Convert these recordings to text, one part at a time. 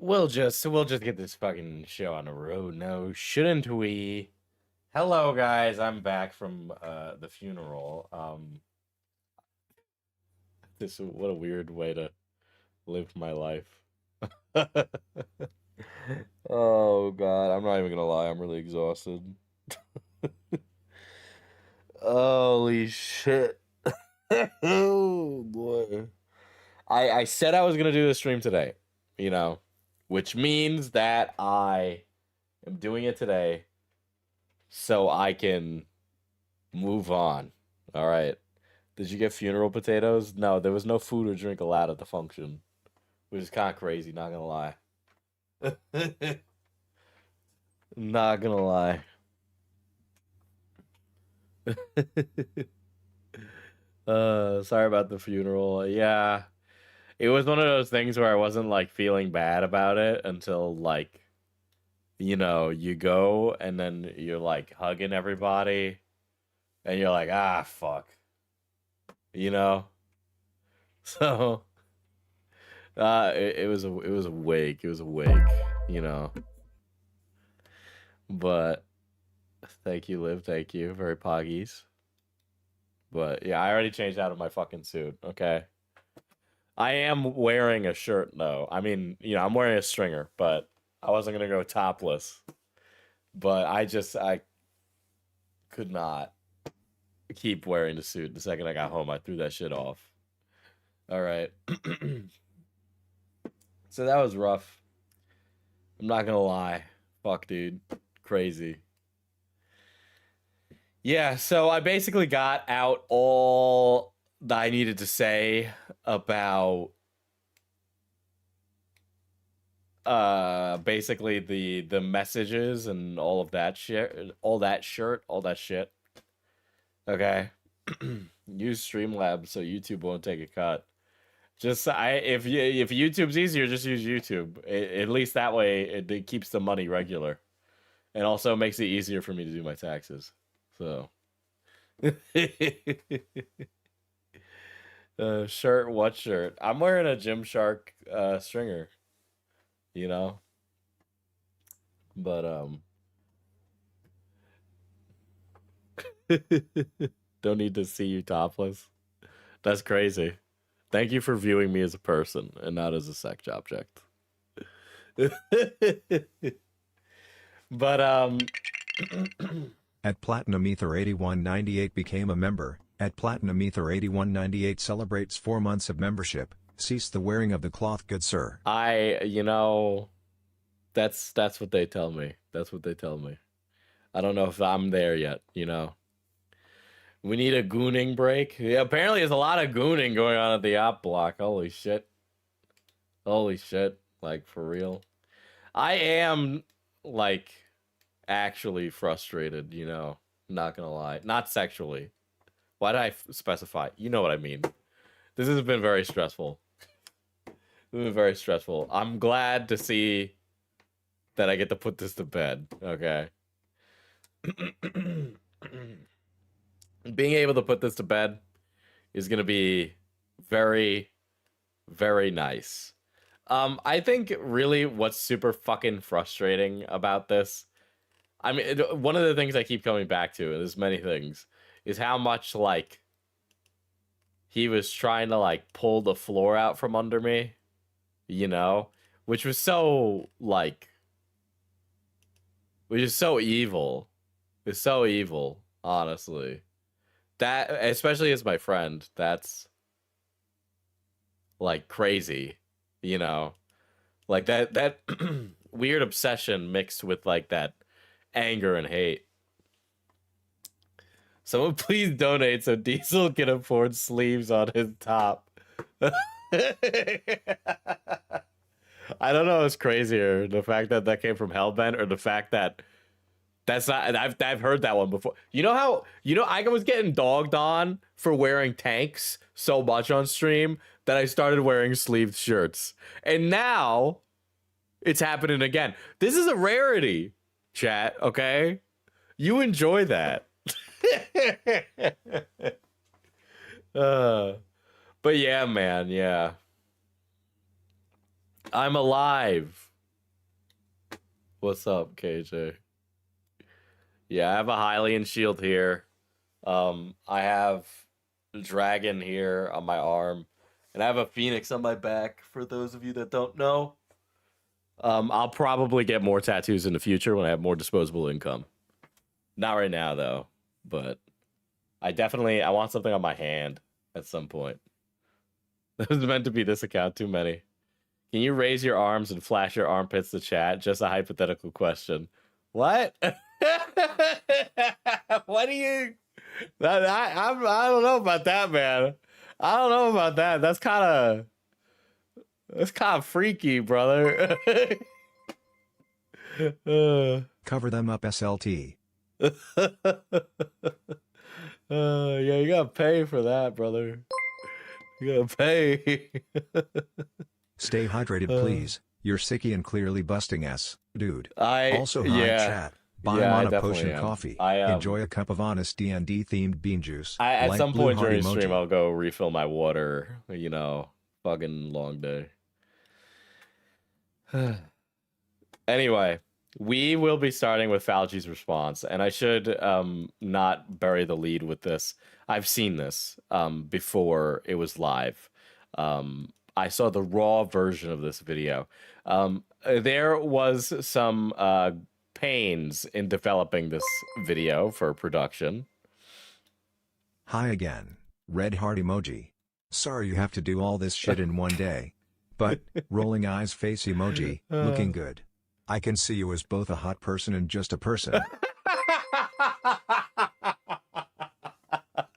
We'll just get this fucking show on the road. No, shouldn't we? Hello, guys. I'm back from the funeral. What a weird way to live my life. Oh God, I'm not even gonna lie. I'm really exhausted. Holy shit. Oh boy. I said I was gonna do the stream today, which means that I am doing it today so I can move on. All right. Did you get funeral potatoes? No, there was no food or drink allowed at the function, which is kind of crazy, not gonna lie. Not gonna lie. Sorry about the funeral. Yeah. It was one of those things where I wasn't like feeling bad about it until like, you go and then you're like hugging everybody and you're like, ah, fuck. So it was a wake. It was a wake. But thank you, Liv. Thank you. Very poggies. But yeah, I already changed out of my fucking suit. Okay. I am wearing a shirt though. I mean, I'm wearing a stringer, but I wasn't gonna go topless. But I could not keep wearing the suit. The second I got home, I threw that shit off. All right. So that was rough. I'm not gonna lie. Fuck, dude. Crazy. Yeah, so I basically got out all that I needed to say about basically the messages and all of that shit, all that shit. Okay. Use Streamlabs so YouTube won't take a cut. Just if YouTube's easier, just use YouTube. At least that way it keeps the money regular, and also makes it easier for me to do my taxes. So, shirt. What shirt? I'm wearing a Gymshark stringer. But don't need to see you topless. That's crazy. Thank you for viewing me as a person and not as a sex object. But At Platinum Ether 8198 became a member. At Platinum Ether 8198 celebrates 4 months of membership. Cease the wearing of the cloth, good sir. That's what they tell me. That's what they tell me. I don't know if I'm there yet, We need a gooning break. Yeah, apparently there's a lot of gooning going on at the OppBlock. Holy shit. Holy shit. Like, for real. I am, like, actually frustrated, Not gonna lie. Not sexually. Why did I specify? You know what I mean. This has been very stressful. This has been very stressful. I'm glad to see that I get to put this to bed, okay? Being able to put this to bed is going to be very, very nice. I think really what's super fucking frustrating about this, I mean, one of the things I keep coming back to, and there's many things, is how much, like, he was trying to, like, pull the floor out from under me, which was so, like, which is so evil. It's so evil, honestly. That, especially as my friend, that's, like, crazy, Like, that weird obsession mixed with, like, that anger and hate. Someone please donate so Diesel can afford sleeves on his top. I don't know what's crazier, the fact that that came from Hellbent or the fact that that's not, and I've heard that one before. I was getting dogged on for wearing tanks so much on stream that I started wearing sleeved shirts. And now it's happening again. This is a rarity, chat, okay? You enjoy that. But yeah, man, yeah. I'm alive. What's up, KJ? Yeah, I have a Hylian shield here. I have a dragon here on my arm. And I have a phoenix on my back, for those of you that don't know. I'll probably get more tattoos in the future when I have more disposable income. Not right now, though. But I want something on my hand at some point. That was meant to be this account, too many. Can you raise your arms and flash your armpits to chat? Just a hypothetical question. What? What do you... I don't know about that, man. I don't know about that. That's kind of freaky, brother. Cover them up, SLT. Yeah, you gotta pay for that, brother. You gotta pay. Stay hydrated, please. You're sicky and clearly busting ass, dude. Also, hi, chat. Buy Mono Potion coffee. Enjoy a cup of honest D&D themed bean juice. At some point during the stream, I'll go refill my water. Fucking long day. Anyway, We will be starting with Fouchy's response, and I should not bury the lead with this. I've seen this before it was live. I saw the raw version of this video. There was some pains in developing this video for production. Hi again, red heart emoji. Sorry you have to do all this shit in one day. But, rolling eyes face emoji, looking good. I can see you as both a hot person and just a person.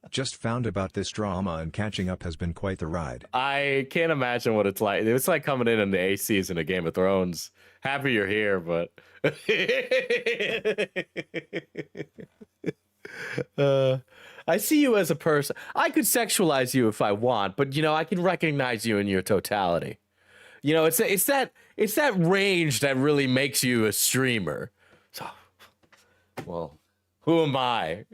Just found about this drama and catching up has been quite the ride. I can't imagine what it's like. It's like coming in the 8th season of Game of Thrones. Happy you're here, but... I see you as a person. I could sexualize you if I want, but, you know, I can recognize you in your totality. You know, it's that range that really makes you a streamer. So, well, who am I?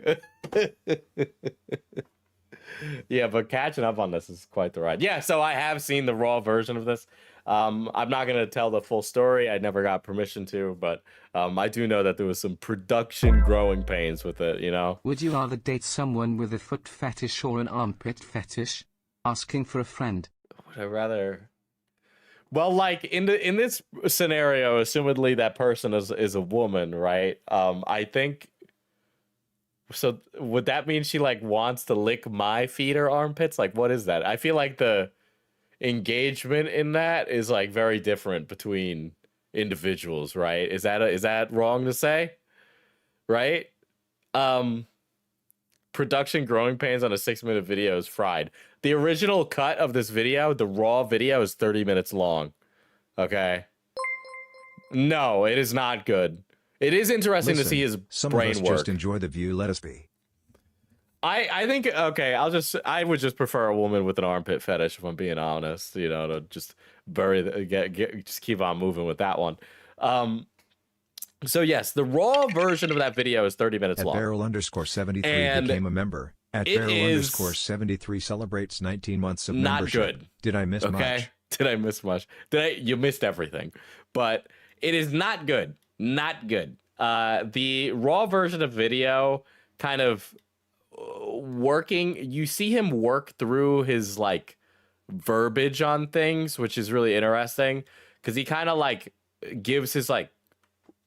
Yeah, but catching up on this is quite the ride. Yeah, so I have seen the raw version of this. I'm not going to tell the full story. I never got permission to, but I do know that there was some production growing pains with it, you know? Would you rather date someone with a foot fetish or an armpit fetish? Asking for a friend. Would I rather... Well, like in this scenario, assumedly that person is a woman, right? I think... So would that mean she like wants to lick my feet or armpits? Like, what is that? I feel like the engagement in that is like very different between individuals, right? Is that wrong to say? Right? Production growing pains on a 6-minute video is fried. The original cut of this video, the raw video, is 30 minutes long. Okay. No, it is not good. It is interesting to see his brain work. Just enjoy the view. Let us be. I think okay. I would just prefer a woman with an armpit fetish if I'm being honest. You know, to just just keep on moving with that one. So yes, the raw version of that video is 30 minutes long. At Barrel_73 became a member. At Barrel_73 celebrates 19 months of membership. Not good. Did I miss much? Did I miss much? You missed everything. But it is not good. Not good. The raw version of video kind of working. You see him work through his like verbiage on things, which is really interesting because he kind of like gives his like,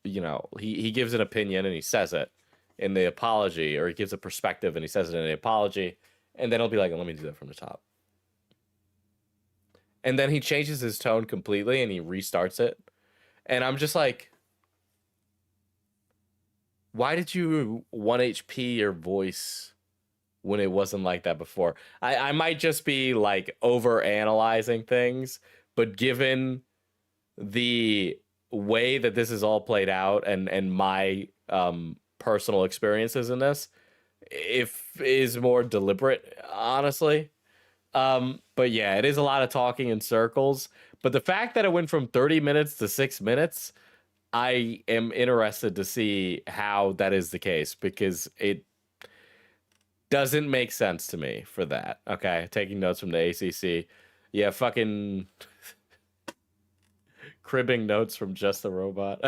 you know, he gives an opinion and he says it in the apology, or he gives a perspective and he says it in the apology, and then he'll be like, let me do that from the top. And then he changes his tone completely and he restarts it. And I'm just like, why did you 1 HP your voice when it wasn't like that before? I might just be like over analyzing things, but given the way that this is all played out and my personal experiences in this, if is more deliberate, honestly. But yeah, it is a lot of talking in circles. But the fact that it went from 30 minutes to 6 minutes, I am interested to see how that is the case, because it doesn't make sense to me for that. Okay, taking notes from the ACC. Yeah, fucking cribbing notes from Just a Robot.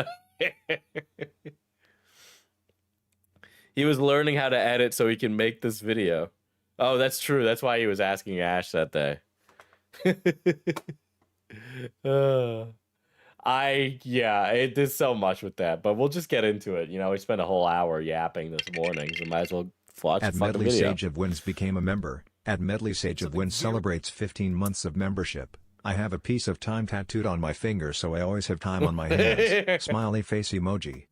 He was learning how to edit so he can make this video. Oh, that's true. That's why he was asking Ash that day. It did so much with that, but we'll just get into it. You know, we spent a whole hour yapping this morning, so might as well watch the fucking video. At Medley Sage of Wins became a member. At Medley Sage of Wins celebrates 15 months of membership. I have a piece of time tattooed on my finger, so I always have time on my hands. Smiley face emoji.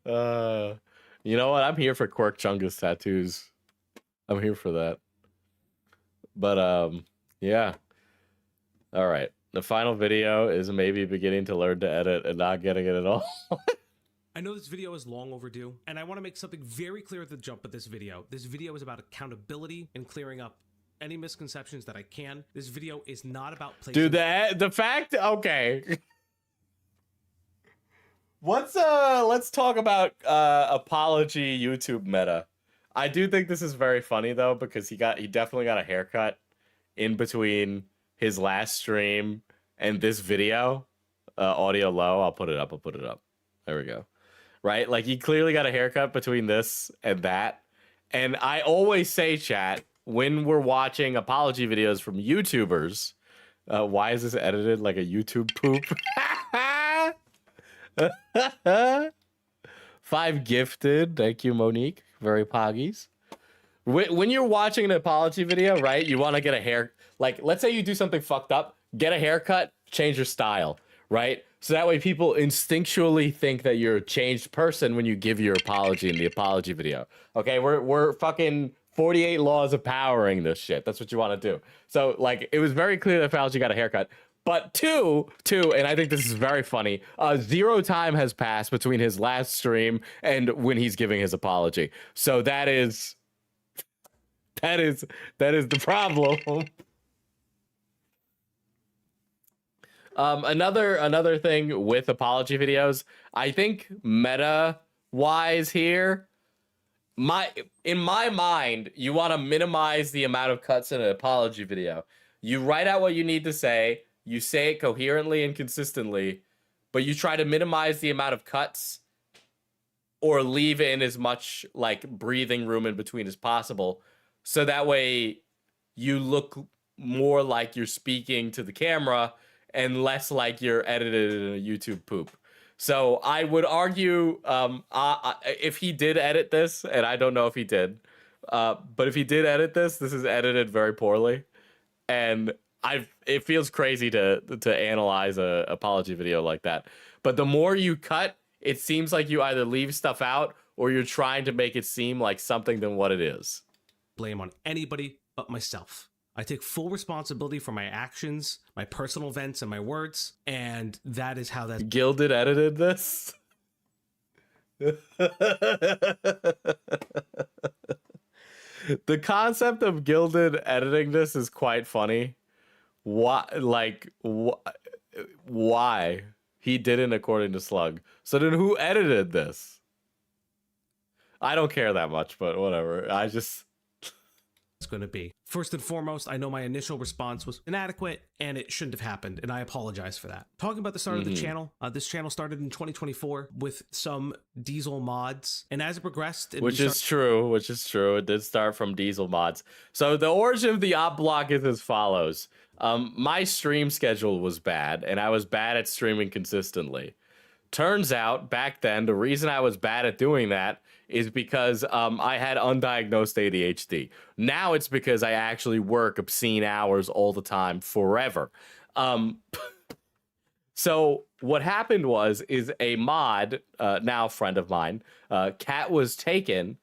You know what? I'm here for Quirk Chungus tattoos. I'm here for that. But yeah. All right. The final video is maybe beginning to learn to edit and not getting it at all. I know this video is long overdue, and I want to make something very clear at the jump with this video. This video is about accountability and clearing up any misconceptions that I can. This video is not about placing... Dude, the fact... Okay. Let's talk about apology YouTube meta. I do think this is very funny, though, because he definitely got a haircut in between his last stream and this video. Audio low. I'll put it up. There we go. Right? Like, he clearly got a haircut between this and that. And I always say, chat, when we're watching apology videos from YouTubers, why is this edited like a YouTube poop? 5 gifted. Thank you, Monique. Very poggies. When you're watching an apology video, right, you want to get a hair. Like, let's say you do something fucked up, get a haircut, change your style, right? So that way people instinctually think that you're a changed person when you give your apology in the apology video. Okay, we're fucking 48 laws of powering this shit. That's what you want to do. So, like, it was very clear that Fouchy got a haircut. But two, and I think this is very funny, 0 time has passed between his last stream and when he's giving his apology. So that is the problem. Another thing with apology videos, I think meta wise here, in my mind, you want to minimize the amount of cuts in an apology video. You write out what you need to say, you say it coherently and consistently, but you try to minimize the amount of cuts or leave in as much like breathing room in between as possible. So that way you look more like you're speaking to the camera and less like you're edited in a YouTube poop. So I would argue, if he did edit this, and I don't know if he did, but if he did edit this, this is edited very poorly. And it feels crazy to analyze a apology video like that. But the more you cut, it seems like you either leave stuff out or you're trying to make it seem like something than what it is. Blame on anybody but myself. I take full responsibility for my actions, my personal events, and my words, and that is how that... Gilded edited this? The concept of Gilded editing this is quite funny. Why? Like, why? He didn't, according to Slug. So then who edited this? I don't care that much, but whatever. I just... It's going to be. First and foremost, I know my initial response was inadequate and it shouldn't have happened, and I apologize for that. Talking about the start of the channel, this channel started in 2024 with some Diesel mods, and as it progressed... Which is true. It did start from Diesel mods. So the origin of the OppBlock is as follows. My stream schedule was bad, and I was bad at streaming consistently. Turns out, back then, the reason I was bad at doing that is because I had undiagnosed ADHD. Now it's because I actually work obscene hours all the time, forever. So what happened is a mod, now friend of mine, Cat was taken,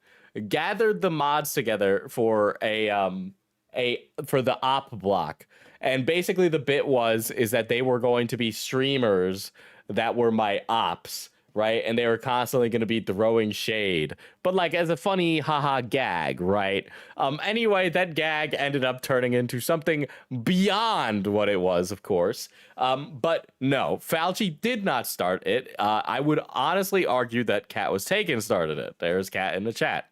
gathered the mods together for for the OppBlock. And basically the bit is that they were going to be streamers that were my ops, right? And they were constantly going to be throwing shade, but like as a funny haha gag, right? Anyway, that gag ended up turning into something beyond what it was, of course. But no, Fouchy did not start it. I would honestly argue that Cat was taken started it. There's Cat in the chat.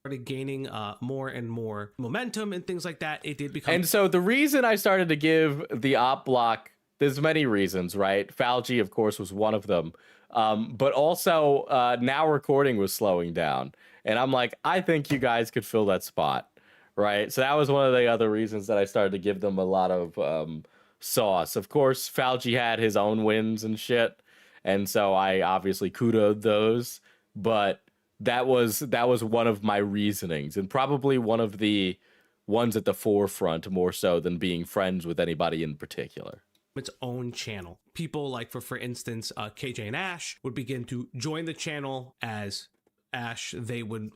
Started gaining more and more momentum and things like that. It did become... And so the reason I started to give the OppBlock, there's many reasons, right? Fouchy, of course, was one of them. But also, now recording was slowing down. And I'm like, I think you guys could fill that spot, right? So that was one of the other reasons that I started to give them a lot of sauce. Of course, Fouchy had his own wins and shit. And so I obviously kudoed those. But that was one of my reasonings, and probably one of the ones at the forefront more so than being friends with anybody in particular. Its own channel. People like, for instance, KJ and Ash would begin to join the channel as Ash. They would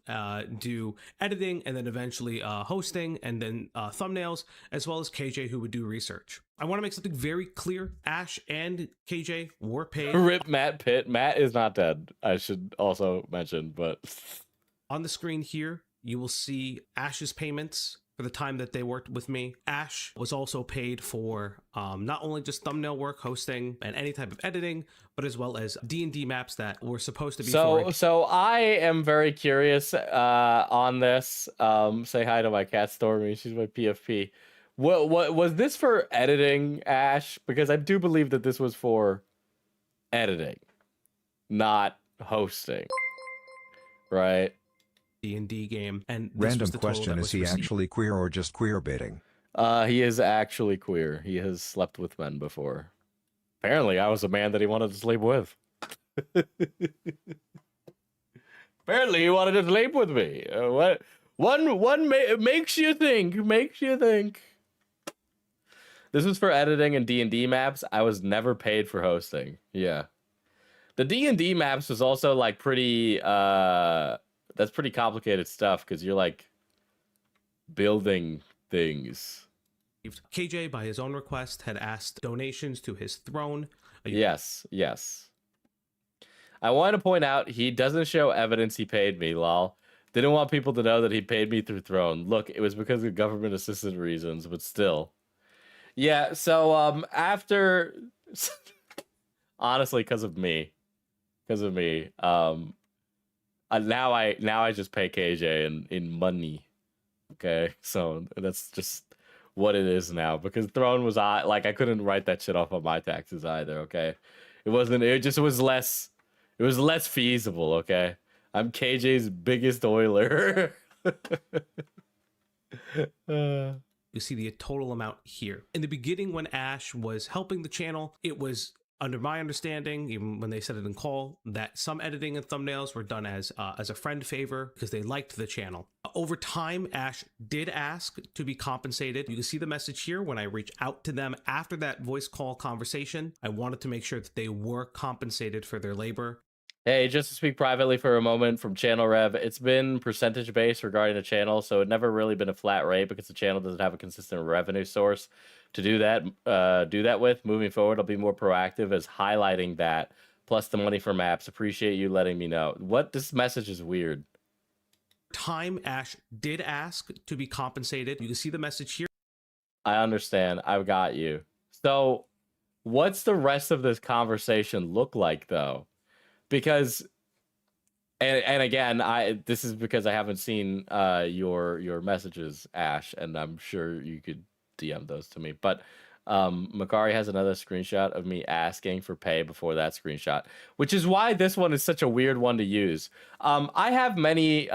do editing and then eventually hosting and then thumbnails, as well as KJ, who would do research. I want to make something very clear. Ash and KJ were paid. Rip Matt Pitt. Matt is not dead, I should also mention, but... On the screen here, you will see Ash's payments for the time that they worked with me. Ash was also paid for not only just thumbnail work, hosting, and any type of editing, but as well as D&D maps that were supposed to be So I am very curious on this. Say hi to my cat Stormy. She's my PFP. What was this for editing, Ash? Because I do believe that this was for editing. not hosting, right? D&D game, and this Random was the question: is he actually queer or just queer baiting? He is actually queer. He has slept with men before. Apparently, I was a man that he wanted to sleep with. Apparently, he wanted to sleep with me. What? Makes you think. Makes you think. This was for editing and D&D maps. I was never paid for hosting. Yeah. The D&D maps was also like pretty that's pretty complicated stuff because you're like building things. KJ, by his own request, had asked donations to his throne. Yes. I want to point out he doesn't show evidence he paid me, lol. Didn't want people to know that he paid me through Throne. Look, it was because of government assisted reasons, but still. Yeah, so after honestly, because of me. Now I just pay KJ in money. Okay, so that's just what it is now, because Throne was like I couldn't write that shit off on my taxes either. Okay, it was less feasible. Okay, I'm KJ's biggest oiler. You see the total amount here. In the beginning, when Ash was helping the channel, it was under my understanding, even when they said it in call, that some editing and thumbnails were done as a friend favor because they liked the channel. Over time, Ash did ask to be compensated. You can see the message here when I reach out to them after that voice call conversation. I wanted to make sure that they were compensated for their labor. Hey, just to speak privately for a moment from Channel Rev, it's been percentage based regarding the channel, so it never really been a flat rate because the channel doesn't have a consistent revenue source to do that with. Moving forward, I'll be more proactive as highlighting that, plus the money for maps. Appreciate you letting me know. This message is weird. Time, Ash did ask to be compensated. You can see the message here. I understand. I've got you. So what's the rest of this conversation look like, though? Because, and again, this is because I haven't seen your messages, Ash, and I'm sure you could DM those to me. But Makari has another screenshot of me asking for pay before that screenshot, which is why this one is such a weird one to use. I have many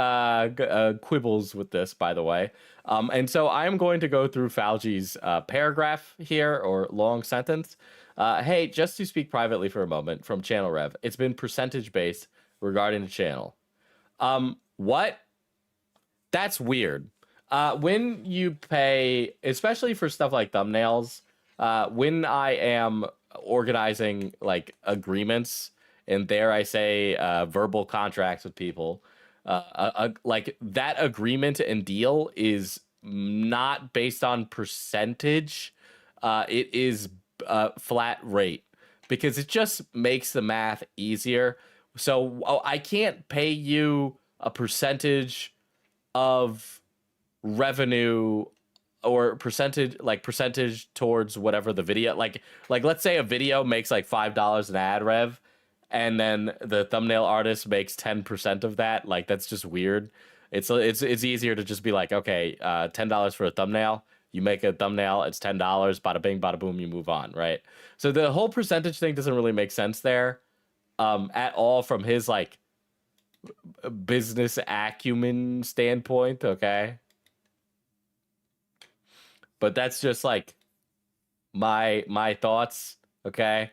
quibbles with this, by the way. And so I'm going to go through Fouchy's paragraph here, or long sentence. Hey, just to speak privately for a moment from Channel Rev, it's been percentage based regarding the channel. What? That's weird. When you pay, especially for stuff like thumbnails, when I am organizing like agreements, and there I say verbal contracts with people, like that agreement and deal is not based on percentage. It is flat rate, because it just makes the math easier. So I can't pay you a percentage of revenue or percentage towards whatever the video, like let's say a video makes like $5 an ad rev, and then the thumbnail artist makes 10% of that. Like, that's just weird. It's easier to just be like, okay, $10 for a thumbnail. You make a thumbnail, it's $10, bada bing, bada boom, you move on, right? So the whole percentage thing doesn't really make sense there at all from his like business acumen standpoint, okay? But that's just like my thoughts, okay?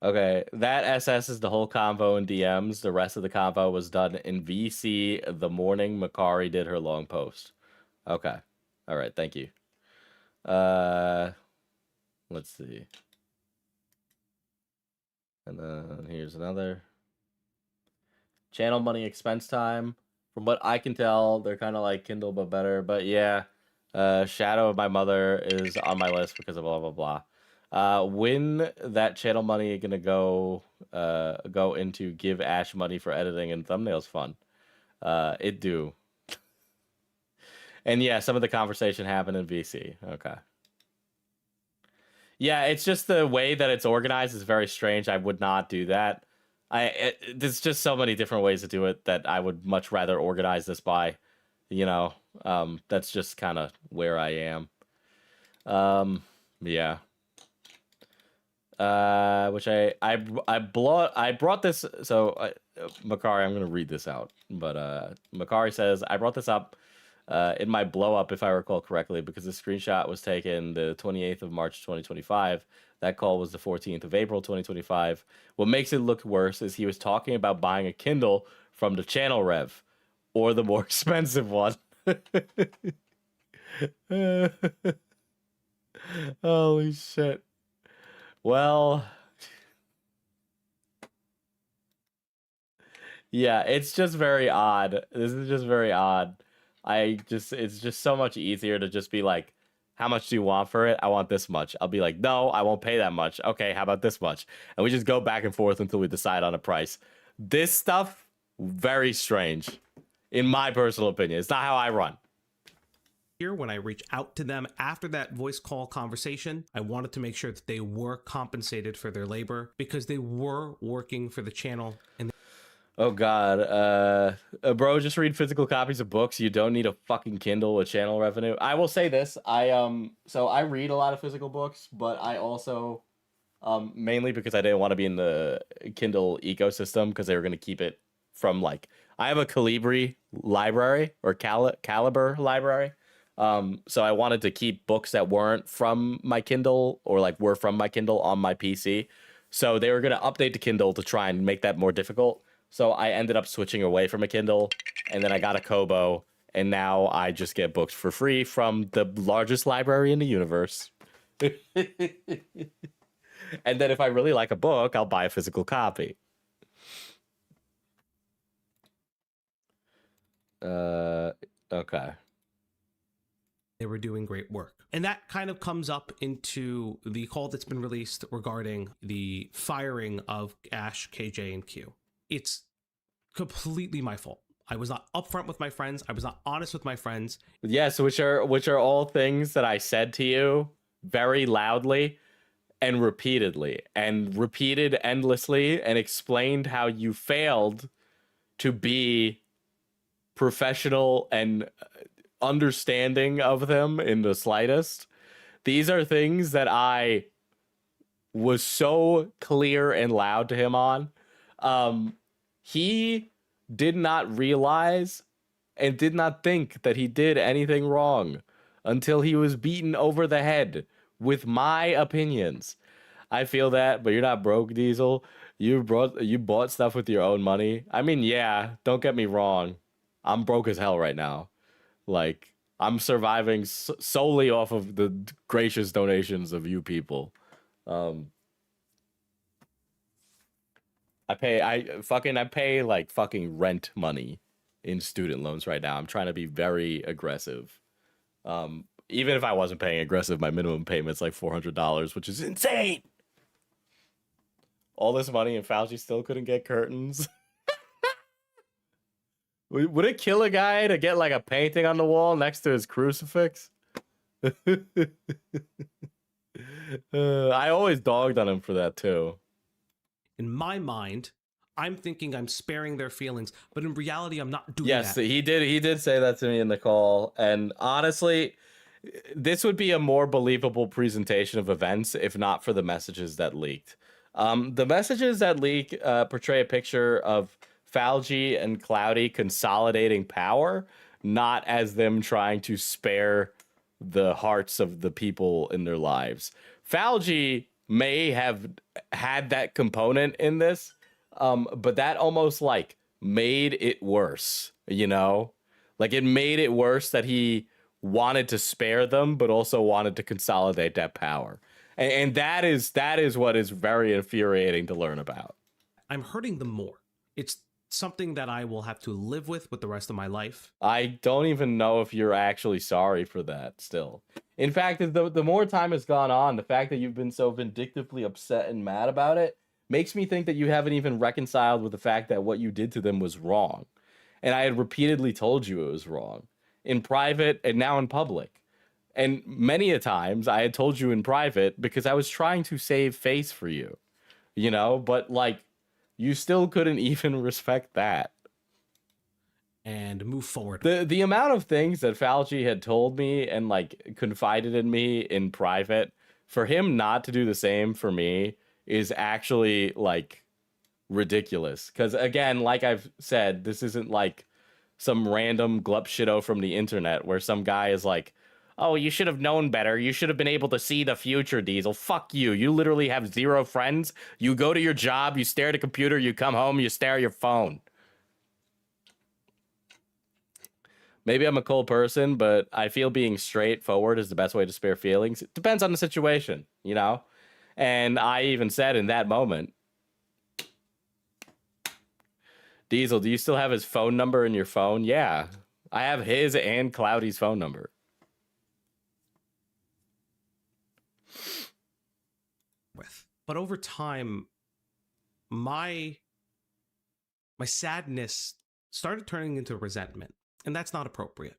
Okay, that SS is the whole convo in DMs. The rest of the convo was done in VC the morning Makari did her long post. Okay. All right, thank you. Let's see. And then here's another. Channel money expense time. From what I can tell, they're kind of like Kindle but better. But yeah, Shadow of My Mother is on my list because of blah blah blah. When that channel money gonna go into give Ash money for editing and thumbnails fun? It do. And yeah, some of the conversation happened in VC. Okay. Yeah, it's just the way that it's organized is very strange. I would not do that. There's just so many different ways to do it that I would much rather organize this by, you know. That's just kind of where I am. Yeah. Which I brought this. So Makari, I'm gonna read this out. But Makari says I brought this up in my blow up, if I recall correctly, because the screenshot was taken the 28th of March 2025. That call was the 14th of April 2025. What makes it look worse is he was talking about buying a Kindle from the channel rev, or the more expensive one. Holy shit. Well, yeah, it's just very odd. This is just very odd. It's just so much easier to just be like, how much do you want for it? I want this much. I'll be like, no, I won't pay that much. Okay, how about this much? And we just go back and forth until we decide on a price. This stuff, very strange, in my personal opinion. It's not how I run. Here, when I reach out to them after that voice call conversation, I wanted to make sure that they were compensated for their labor because they were working for the channel. And oh God, bro, just read physical copies of books. You don't need a fucking Kindle with channel revenue. I will say this, so I read a lot of physical books, but I also, mainly because I didn't want to be in the Kindle ecosystem because they were going to keep it from like, I have a Calibri library or Caliber library. So I wanted to keep books that weren't from my Kindle or like were from my Kindle on my PC. So they were going to update the Kindle to try and make that more difficult. So I ended up switching away from a Kindle, and then I got a Kobo, and now I just get books for free from the largest library in the universe. And then if I really like a book, I'll buy a physical copy. Okay. They were doing great work. And that kind of comes up into the call that's been released regarding the firing of Ash, KJ, and Q. It's completely my fault. I was not upfront with my friends. I was not honest with my friends. Yes, which are all things that I said to you very loudly and repeatedly and repeated endlessly and explained how you failed to be professional and understanding of them in the slightest. These are things that I was so clear and loud to him on. He did not realize and did not think that he did anything wrong until he was beaten over the head with my opinions. I feel that, but you're not broke, Diesel. You bought stuff with your own money. I mean, yeah, don't get me wrong. I'm broke as hell right now. Like, I'm surviving solely off of the gracious donations of you people. I pay like fucking rent money in student loans right now. I'm trying to be very aggressive. Even if I wasn't paying aggressive, my minimum payment's like $400, which is insane. All this money and Fouchy still couldn't get curtains. Would it kill a guy to get like a painting on the wall next to his crucifix? I always dogged on him for that too. In my mind, I'm thinking I'm sparing their feelings, but in reality, I'm not doing that. Yes, he did say that to me in the call. And honestly, this would be a more believable presentation of events if not for the messages that leaked. The messages that leak portray a picture of Fouchy and Cloudy consolidating power, not as them trying to spare the hearts of the people in their lives. Fouchy may have had that component in this, but that almost like made it worse, you know? Like it made it worse that he wanted to spare them, but also wanted to consolidate that power. And that is what is very infuriating to learn about. I'm hurting them more. It's something that I will have to live with the rest of my life. I don't even know if you're actually sorry for that still. In fact, the more time has gone on, the fact that you've been so vindictively upset and mad about it makes me think that you haven't even reconciled with the fact that what you did to them was wrong. And I had repeatedly told you it was wrong. In private and now in public. And many a times I had told you in private because I was trying to save face for you, you know, but like you still couldn't even respect that. And move forward. The amount of things that Fouchy had told me and like confided in me in private, for him not to do the same for me is actually like ridiculous. Because again, like I've said, this isn't like some random glup shito from the internet where some guy is like, oh, you should have known better. You should have been able to see the future, Diesel. Fuck you. You literally have 0 friends. You go to your job, you stare at a computer, you come home, you stare at your phone. Maybe I'm a cold person, but I feel being straightforward is the best way to spare feelings. It depends on the situation, you know? And I even said in that moment, Diesel, do you still have his phone number in your phone? Yeah. I have his and Cloudy's phone number. But over time, my sadness started turning into resentment, and that's not appropriate.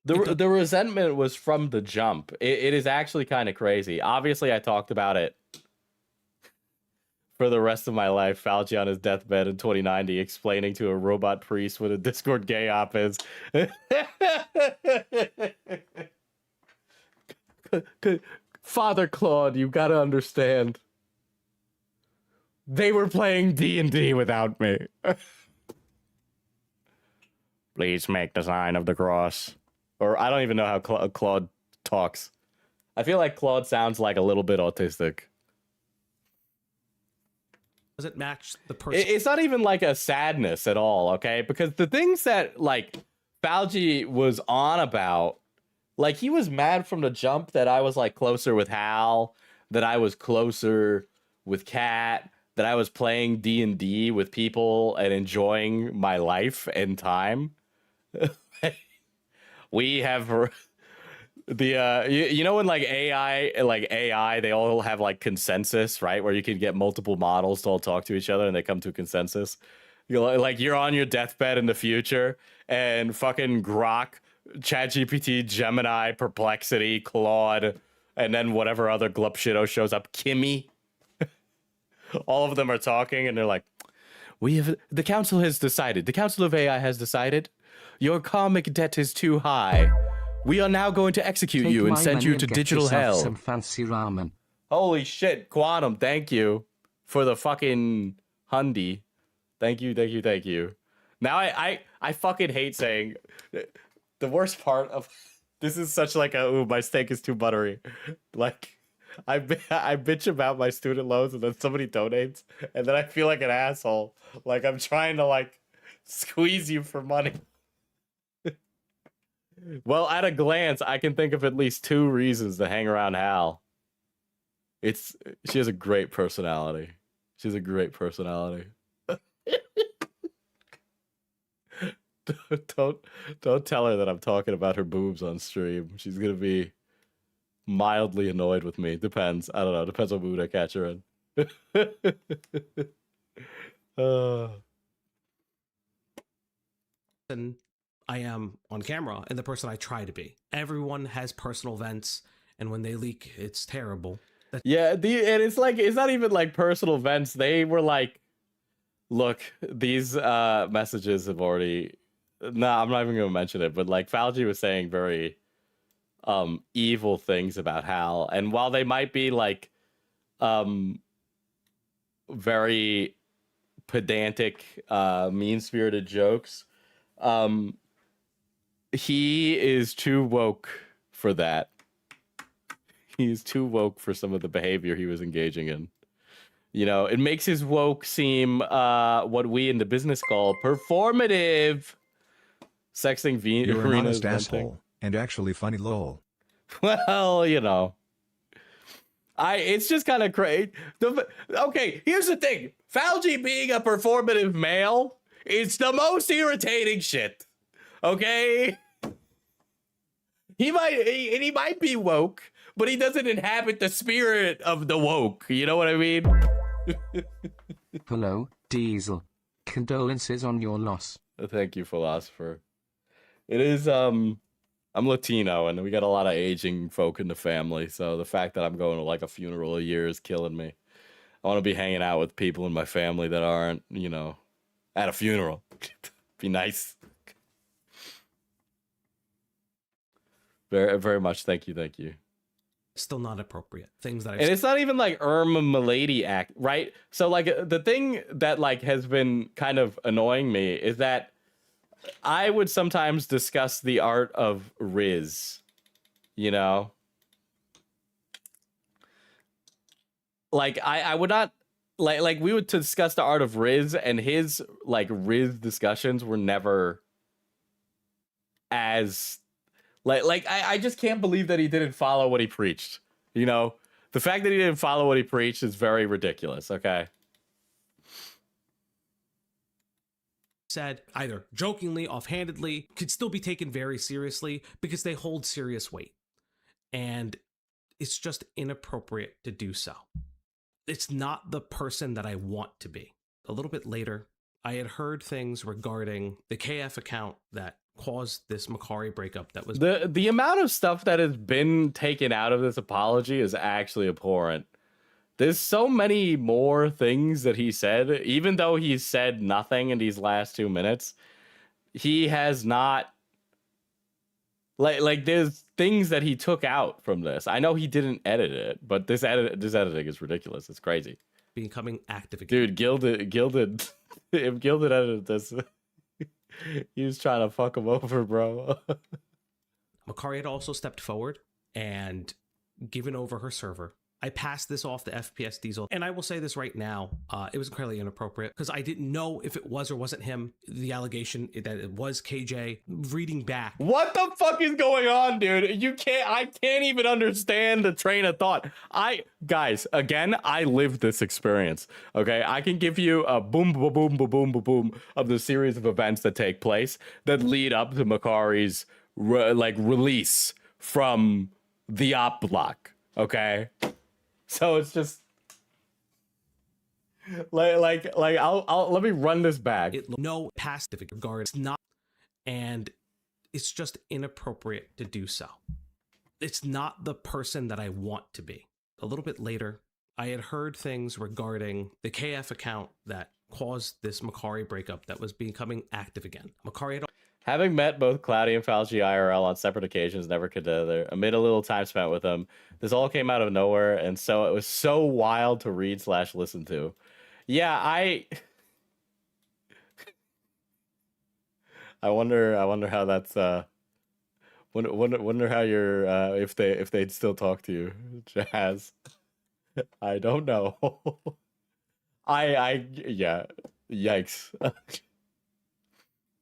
The resentment was from the jump. It is actually kind of crazy. Obviously, I talked about it for the rest of my life. Fouchy on his deathbed in 2090, explaining to a robot priest what a Discord gay op is. Father Claude, you gotta understand. They were playing D&D without me. Please make the sign of the cross. Or I don't even know how Claude talks. I feel like Claude sounds like a little bit autistic. Does it match the person? It's not even like a sadness at all, okay? Because the things that like Fouchy was on about, like he was mad from the jump that I was like closer with Hal, that I was closer with Kat, that I was playing D&D with people and enjoying my life and time. We have the you know when like AI they all have like consensus, right, where you can get multiple models to all talk to each other and they come to a consensus. You're on your deathbed in the future and fucking Grok, ChatGPT, Gemini, Perplexity, Claude, and then whatever other glup shito shows up, Kimmy. All of them are talking and they're like, the council has decided, the council of AI has decided your karmic debt is too high. We are now going to execute you and send you to digital hell. Some fancy ramen. Holy shit, Quantum, thank you for the fucking hundy. Thank you. Now I fucking hate saying the worst part of this is such like a, ooh, my steak is too buttery. Like I bitch about my student loans and then somebody donates and then I feel like an asshole. Like I'm trying to like squeeze you for money. Well, at a glance, I can think of at least 2 reasons to hang around Hal. She has a great personality. She's a great personality. Don't tell her that I'm talking about her boobs on stream. She's gonna be mildly annoyed with me. Depends. I don't know. Depends what mood I catch her in. And I am on camera and the person I try to be. Everyone has personal vents, and when they leak, it's terrible. Yeah, and it's like, it's not even like personal vents. They were like, look, these messages have already, no, I'm not even gonna mention it, but like Fouchy was saying very evil things about Hal, and while they might be like very pedantic, mean-spirited jokes, he is too woke for that. He's too woke for some of the behavior he was engaging in. You know, it makes his woke seem what we in the business call performative. Sexting You're an honest asshole, and actually funny, lol. Well, you know. It's just kind of crazy. Okay, here's the thing. Fouchy being a performative male, it's the most irritating shit. Okay? He might be woke, but he doesn't inhabit the spirit of the woke. You know what I mean? Hello, Diesel. Condolences on your loss. Thank you, philosopher. It is I'm Latino, and we got a lot of aging folk in the family. So the fact that I'm going to like a funeral a year is killing me. I want to be hanging out with people in my family that aren't, you know, at a funeral. Be nice. Very, very much. Thank you. Thank you. Still not appropriate. Things that and it's not even like Irma Milady act, right? So like the thing that like has been kind of annoying me is that I would sometimes discuss the art of Riz, you know? Like I would not like we would discuss the art of Riz, and his like Riz discussions were never as I just can't believe that he didn't follow what he preached. You know, the fact that he didn't follow what he preached is very ridiculous. Okay. Said either jokingly, offhandedly, could still be taken very seriously because they hold serious weight. And it's just inappropriate to do so. It's not the person that I want to be. A little bit later, I had heard things regarding the KF account that caused this Makari breakup. That was the amount of stuff that has been taken out of this apology is actually abhorrent. There's so many more things that he said, even though he said nothing in these last 2 minutes. He has not like there's things that he took out from this. I know he didn't edit it, but this editing is ridiculous. It's crazy. Becoming active again. Dude, Gilded if Gilded edited this, he was trying to fuck him over, bro. Makari had also stepped forward and given over her server. I passed this off to FPS Diesel, and I will say this right now, it was incredibly inappropriate because I didn't know if it was or wasn't him. The allegation that it was KJ. Reading back, what the fuck is going on, dude? I can't even understand the train of thought. Guys, again, I lived this experience. Okay, I can give you a boom, boom, boom, boom, boom, boom, boom of the series of events that take place that lead up to Makari's release from the OppBlock. Okay. So it's just I'll let me run this back. No passive regard. It's not, and it's just inappropriate to do so. It's not the person that I want to be. A little bit later, I had heard things regarding the KF account that caused this Makari breakup that was becoming active again. Makari had having met both Cloudy and Fouchy IRL on separate occasions, never together, amid a little time spent with them, this all came out of nowhere, and so it was so wild to read / listen to. Yeah, I wonder how that's wonder how you're if they'd still talk to you, Jazz. I don't know. Yeah, yikes.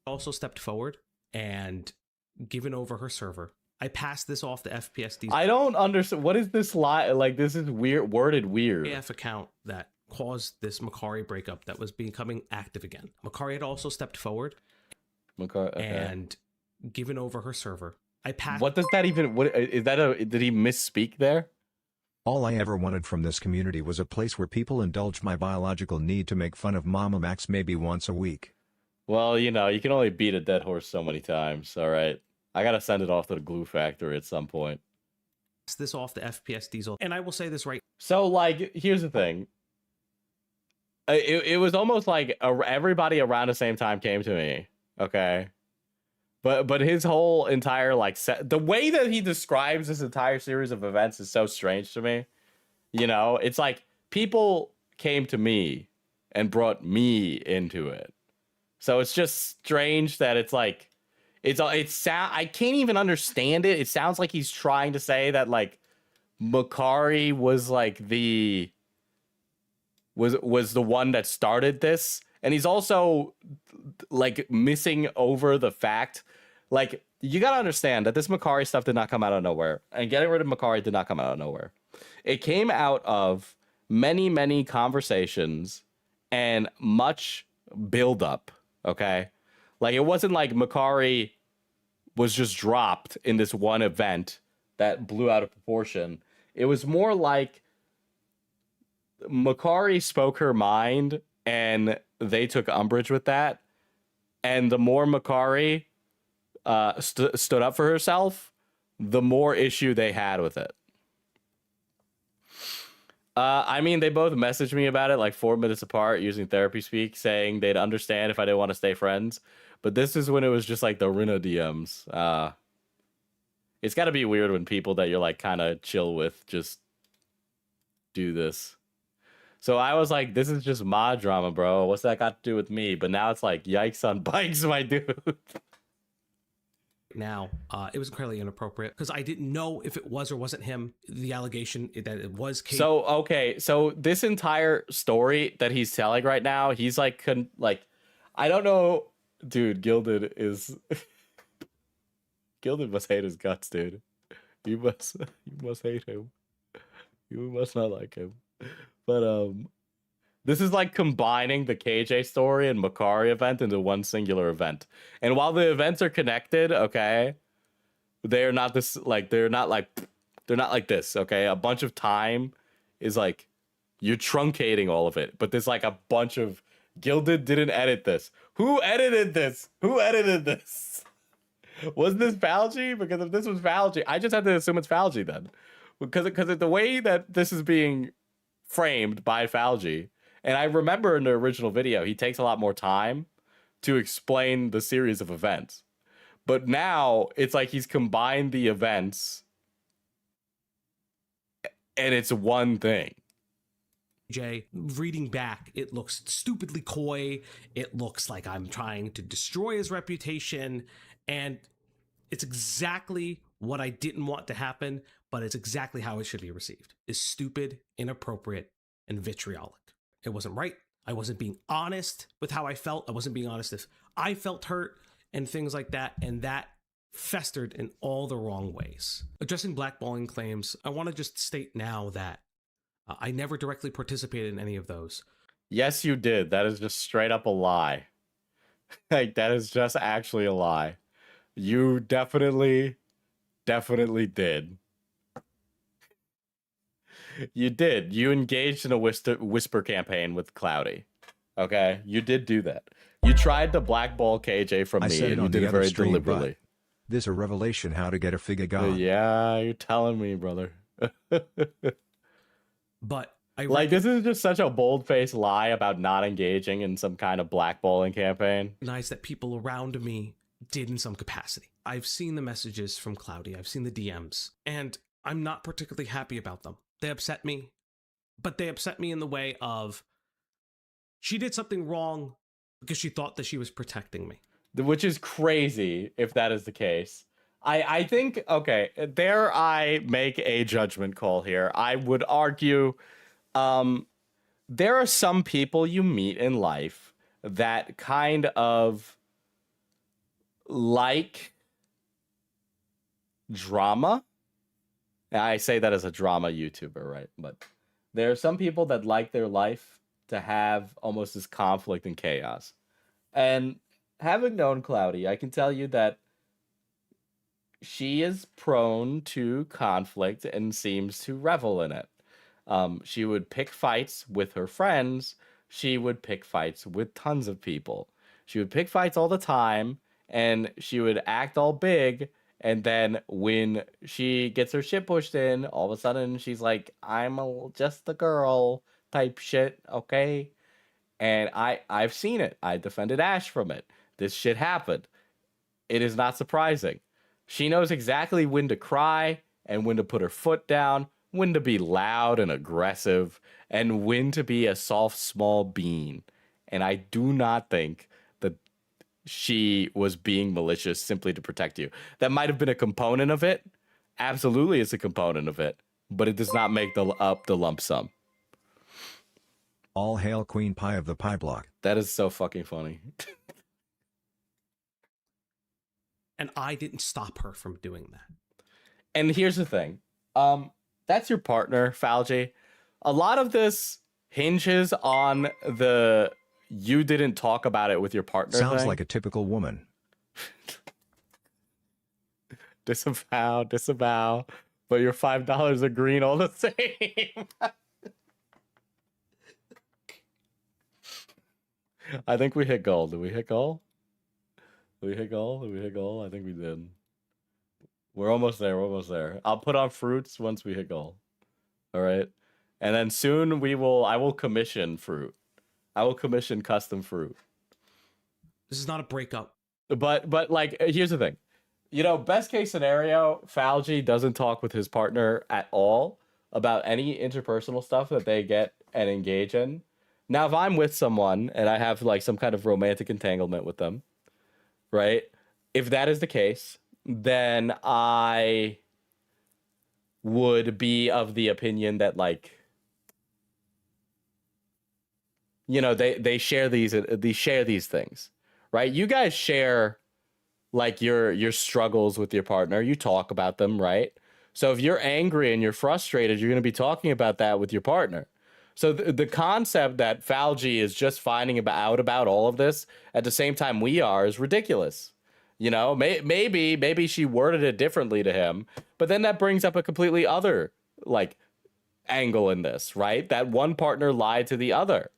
Also stepped forward and given over her server. I passed this off to FPS Diesel. I don't understand. What is this this is weird, worded weird. AF account that caused this Makari breakup that was becoming active again. Makari had also stepped forward and given over her server. I passed. What does that even? What is that? Did he misspeak there? All I ever wanted from this community was a place where people indulged my biological need to make fun of Mama Max maybe once a week. Well, you know, you can only beat a dead horse so many times. All right, I gotta send it off to the glue factory at some point. This off to FPS Diesel, and I will say this right. So, like, here's the thing. It was almost like everybody around the same time came to me. Okay, but his whole entire the way that he describes this entire series of events is so strange to me. You know, it's like people came to me and brought me into it. So it's just strange that it's like I can't even understand it. It sounds like he's trying to say that like Makari was like was the one that started this, and he's also like missing over the fact, like, you gotta understand that this Makari stuff did not come out of nowhere, and getting rid of Makari did not come out of nowhere. It came out of many conversations and much buildup. Okay, like it wasn't like Makari was just dropped in this one event that blew out of proportion. It was more like Makari spoke her mind and they took umbrage with that. And the more Makari stood up for herself, the more issue they had with it. I mean, they both messaged me about it like 4 minutes apart using therapy speak, saying they'd understand if I didn't want to stay friends. But this is when it was just like the Rina DMs. It's got to be weird when people that you're like kind of chill with just do this. So I was like, this is just my drama, bro. What's that got to do with me? But now it's like, yikes on bikes, my dude. Now, it was incredibly inappropriate because I didn't know if it was or wasn't him. The allegation that it was Kate. So, okay. So this entire story that he's telling right now, he's like, I don't know. Dude, Gilded must hate his guts, dude. You must hate him. You must not like him. But this is like combining the KJ story and Makari event into one singular event. And while the events are connected, okay, they're not this like they're not like this, okay? A bunch of time is like you're truncating all of it, but there's like a bunch of Gilded didn't edit this. Who edited this? Who edited this? Was this Fouchy? Because if this was Fouchy, I just had to assume it's Fouchy then. Because the way that this is being framed by Fouchy, and I remember in the original video, he takes a lot more time to explain the series of events. But now it's like he's combined the events and it's one thing. Jay, reading back, it looks stupidly coy. It looks like I'm trying to destroy his reputation. And it's exactly what I didn't want to happen, but it's exactly how it should be received. Is stupid, inappropriate, and vitriolic. It wasn't right. I wasn't being honest with how I felt. I wasn't being honest if I felt hurt and things like that. And that festered in all the wrong ways. Addressing blackballing claims, I want to just state now that I never directly participated in any of those. Yes, you did. That is just straight up a lie. Like, that is just actually a lie. You definitely did. You did. You engaged in a whisper campaign with Cloudy. Okay? You did do that. You tried to blackball KJ from me, and you did it very deliberately. This a revelation how to get a figure gone. Yeah, you're telling me, brother. But this is just such a bold-faced lie about not engaging in some kind of blackballing campaign. Nice that people around me did in some capacity. I've seen the messages from Cloudy. I've seen the DMs, and I'm not particularly happy about them. They upset me, but they upset me in the way of she did something wrong because she thought that she was protecting me. Which is crazy if that is the case. I think, okay, dare I make a judgment call here? I would argue there are some people you meet in life that kind of like drama. I say that as a drama YouTuber, right? But there are some people that like their life to have almost this conflict and chaos. And having known Cloudy, I can tell you that she is prone to conflict and seems to revel in it. She would pick fights with her friends. She would pick fights with tons of people. She would pick fights all the time, and she would act all big. And then when she gets her shit pushed in, all of a sudden she's like, I'm just a girl type shit, okay? And I've seen it. I defended Ash from it. This shit happened. It is not surprising. She knows exactly when to cry and when to put her foot down, when to be loud and aggressive, and when to be a soft, small bean. And I do not think that she was being malicious simply to protect you. That might have been a component of it. Absolutely, it's a component of it. But it does not make up the lump sum. All hail Queen Pie of the Pie Block. That is so fucking funny. And I didn't stop her from doing that. And here's the thing. That's your partner, Fouchy. A lot of this hinges on the you didn't talk about it with your partner Sounds thing. Like a typical woman. Disavow. But your $5 are green all the same. I think we hit goal. Did we hit goal? Did we hit goal? Did we hit goal? I think we did. We're almost there. We're almost there. I'll put on fruits once we hit goal. All right. And then soon I will commission fruit. I will commission custom fruit. This is not a breakup. But like, here's the thing. You know, best case scenario, Fouchy doesn't talk with his partner at all about any interpersonal stuff that they get and engage in. Now, if I'm with someone and I have like some kind of romantic entanglement with them, right? If that is the case, then I would be of the opinion that, like, you know, they share these things, right? You guys share like your struggles with your partner. You talk about them, right? So if you're angry and you're frustrated, you're going to be talking about that with your partner. So the concept that Fouchy is just finding out about all of this at the same time we are is ridiculous. You know, maybe she worded it differently to him, but then that brings up a completely other like angle in this, right? That one partner lied to the other,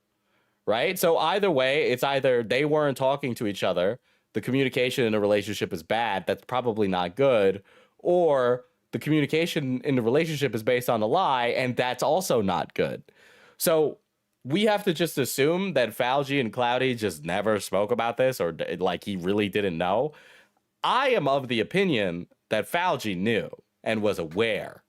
right? So either way, it's either they weren't talking to each other, the communication in a relationship is bad, that's probably not good, or the communication in the relationship is based on a lie, and that's also not good. So we have to just assume that Fouchy and Cloudy just never spoke about this, or like he really didn't know. I am of the opinion that Fouchy knew and was aware.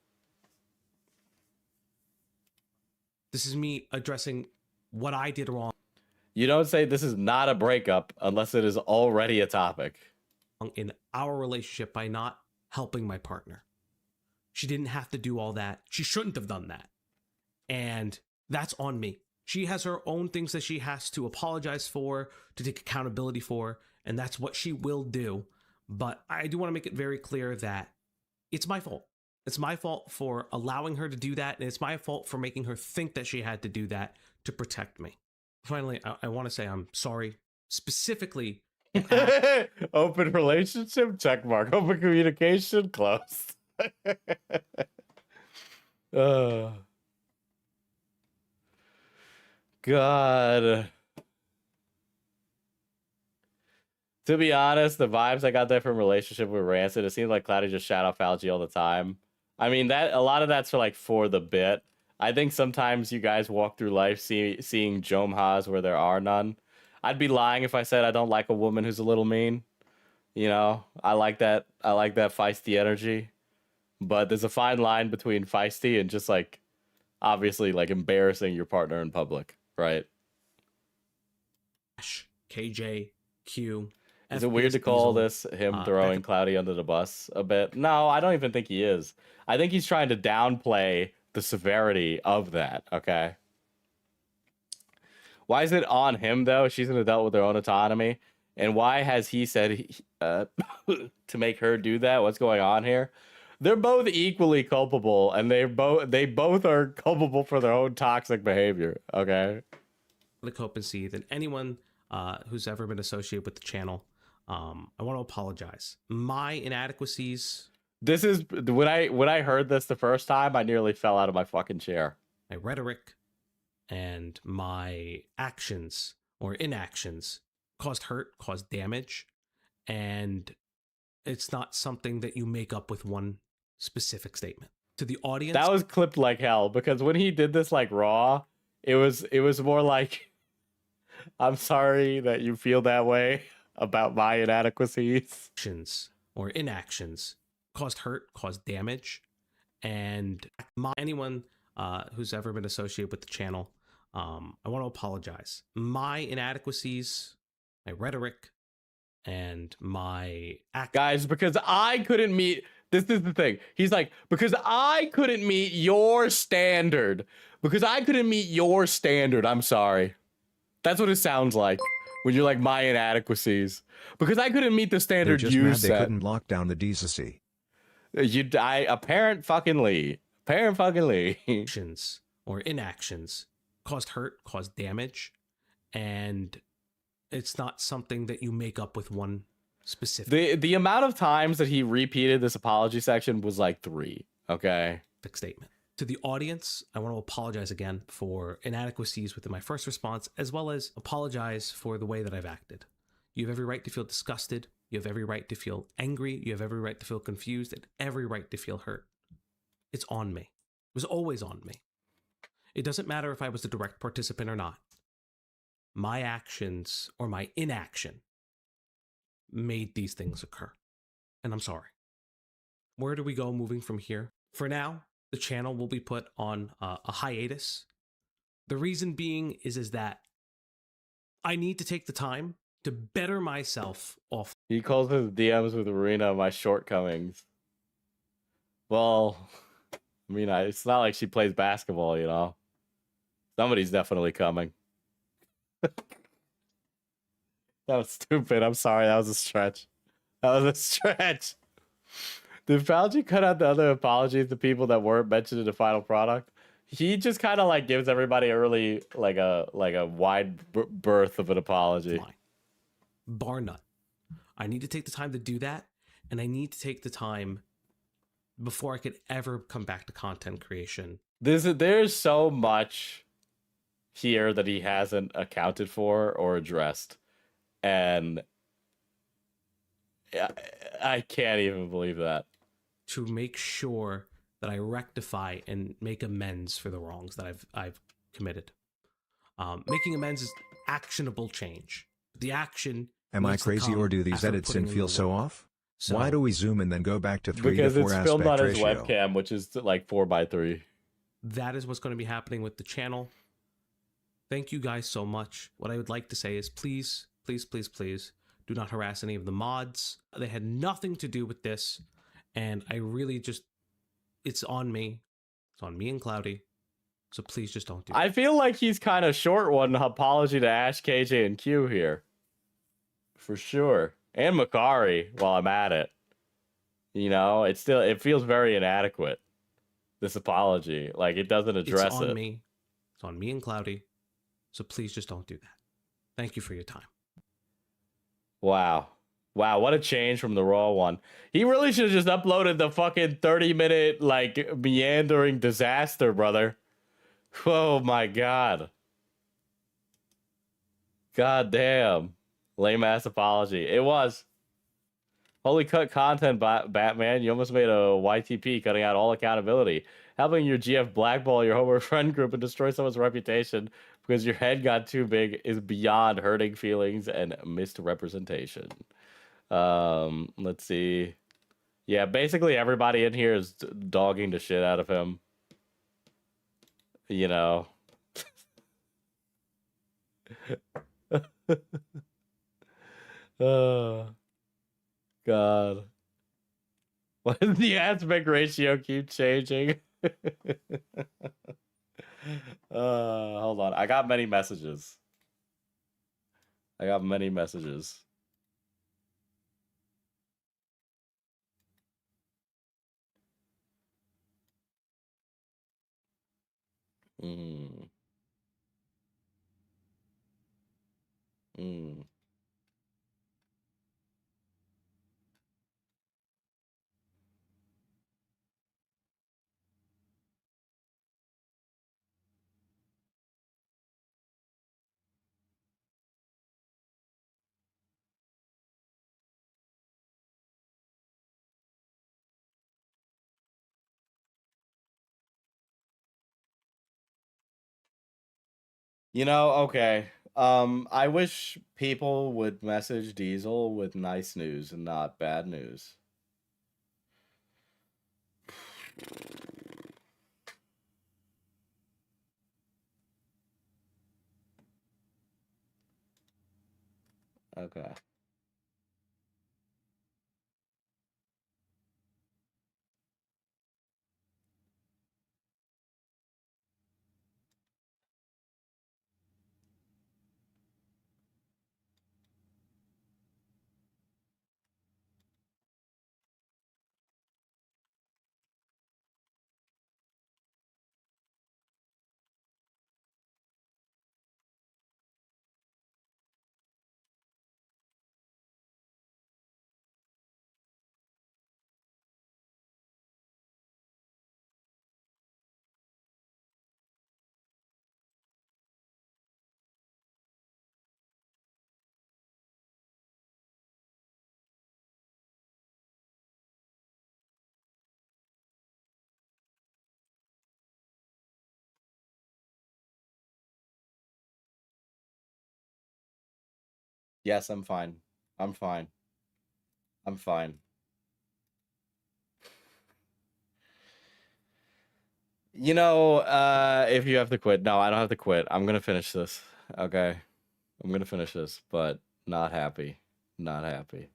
This is me addressing what I did wrong. You don't say this is not a breakup unless it is already a topic. In our relationship by not helping my partner. She didn't have to do all that. She shouldn't have done that. And that's on me. She has her own things that she has to apologize for, to take accountability for, and that's what she will do. But I do want to make it very clear that it's my fault. It's my fault for allowing her to do that, and it's my fault for making her think that she had to do that to protect me. Finally, I want to say I'm sorry, specifically. Open relationship, check mark. Open communication, closed. God. To be honest, the vibes I got there from relationship with Rancid, it seemed like Cloudy just shout out Fouchy all the time. I mean, that a lot of that's for the bit. I think sometimes you guys walk through life seeing Jomhas where there are none. I'd be lying if I said I don't like a woman who's a little mean. You know, I like that feisty energy. But there's a fine line between feisty and just like obviously like embarrassing your partner in public, right? KJ, Q. Is it weird to call this him throwing Cloudy under the bus a bit? No, I don't even think he is. I think he's trying to downplay the severity of that, okay? Why is it on him, though? She's an adult with her own autonomy. And why has he said to make her do that? What's going on here? They're both equally culpable, and they both are culpable for their own toxic behavior, okay? The cope and see than anyone who's ever been associated with the channel. I want to apologize. My inadequacies. This is when I heard this the first time, I nearly fell out of my fucking chair. My rhetoric and my actions or inactions caused hurt, caused damage, and it's not something that you make up with one specific statement. To the audience, that was clipped like hell, because when he did this like raw, it was more like, I'm sorry that you feel that way about my inadequacies. Actions or inactions caused hurt, caused damage, and anyone who's ever been associated with the channel, I want to apologize. My inadequacies, my rhetoric, and my guys, because I couldn't meet. This is the thing. He's like, because I couldn't meet your standard. Because I couldn't meet your standard. I'm sorry. That's what it sounds like when you're like my inadequacies. Because I couldn't meet the standard just you mad set. They couldn't lock down the decency. Apparent fucking Lee. Actions or inactions caused hurt, caused damage, and it's not something that you make up with one specific. The amount of times that he repeated this apology section was like 3. Okay. Statement. To the audience, I want to apologize again for inadequacies within my first response, as well as apologize for the way that I've acted. You have every right to feel disgusted You have every right to feel angry. You have every right to feel confused and every right to feel hurt. It's on me. It was always on me. It doesn't matter if I was a direct participant or not. My actions or my inaction made these things occur. And I'm sorry. Where do we go moving from here? For now, the channel will be put on a hiatus. The reason being is that I need to take the time to better myself off. He calls his DMs with Arena my shortcomings. Well, I mean, it's not like she plays basketball, you know? Somebody's definitely coming. That was stupid. I'm sorry. That was a stretch. That was a stretch. Did Fouchy cut out the other apologies to people that weren't mentioned in the final product? He just kind of like gives everybody early like a wide berth of an apology. Bar none. I need to take the time to do that, and I need to take the time before I could ever come back to content creation. There's so much here that he hasn't accounted for or addressed, and I can't even believe that. To make sure that I rectify and make amends for the wrongs that I've committed. Making amends is actionable change. The action. Am I crazy, or do these edits and feel so off? So, why do we zoom and then go back to 3 to 4 aspect ratio? Because it's filmed on his webcam, which is like 4:3. That is what's going to be happening with the channel. Thank you guys so much. What I would like to say is please, please, please, please do not harass any of the mods. They had nothing to do with this. And I really just, it's on me. It's on me and Cloudy. So please just don't do that. I feel like he's kind of short one apology to Ash, KJ, and Q here. For sure. And Makari while I'm at it. You know, it feels very inadequate. This apology. Like, it doesn't address it. It's on me. It's on me and Cloudy. So please just don't do that. Thank you for your time. Wow. Wow, what a change from the Raw one. He really should have just uploaded the fucking 30-minute, like, meandering disaster, brother. Oh, my God. God damn. Lame-ass apology. It was. Holy cut content, Batman. You almost made a YTP cutting out all accountability. Helping your GF blackball your homework friend group and destroy someone's reputation because your head got too big is beyond hurting feelings and misrepresentation. Let's see. Yeah, basically everybody in here is dogging the shit out of him. You know. Oh, God. Why does the aspect ratio keep changing? Hold on. I got many messages. Mm. You know, okay. I wish people would message Diesel with nice news and not bad news. Okay. Yes, I'm fine. I'm fine. I'm fine. You know, if you have to quit. No, I don't have to quit. I'm gonna finish this. Okay. I'm gonna finish this, but not happy. Not happy.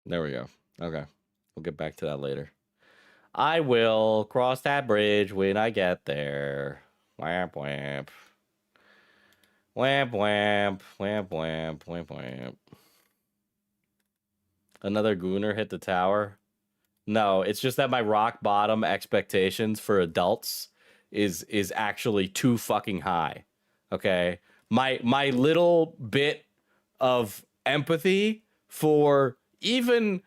There we go. Okay. We'll get back to that later. I will cross that bridge when I get there. Wamp wamp. Wamp wamp. Wamp wamp. Wamp wamp. Another gooner hit the tower. No, it's just that my rock bottom expectations for adults is actually too fucking high. Okay? My little bit of empathy for even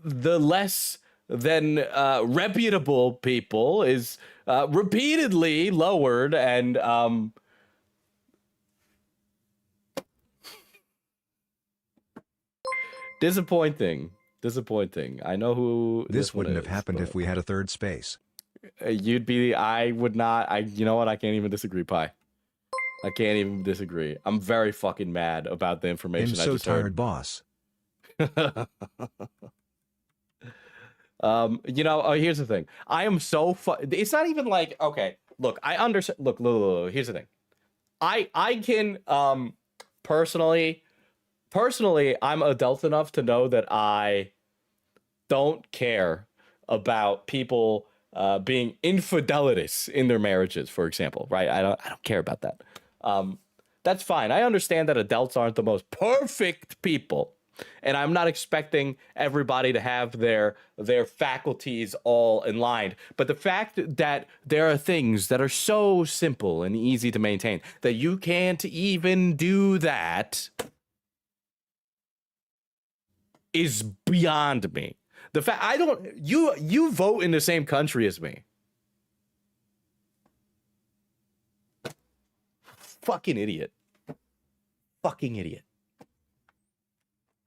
the less than reputable people is repeatedly lowered, and disappointing. I know who this wouldn't have happened if we had a third space. You'd be. I would not. You know what? I can't even disagree, Pi. I can't even disagree. I'm very fucking mad about the information I just heard. I'm so tired, boss. You know, here's the thing. I am so it's not even like, okay, look, I understand. Look, here's the thing. I can personally, I'm adult enough to know that I don't care about people being infidelities in their marriages, for example, right? I don't care about that. That's fine. I understand that adults aren't the most perfect people, and I'm not expecting everybody to have their faculties all in line. But the fact that there are things that are so simple and easy to maintain that you can't even do that is beyond me. The fact you vote in the same country as me. Fucking idiot. Fucking idiot.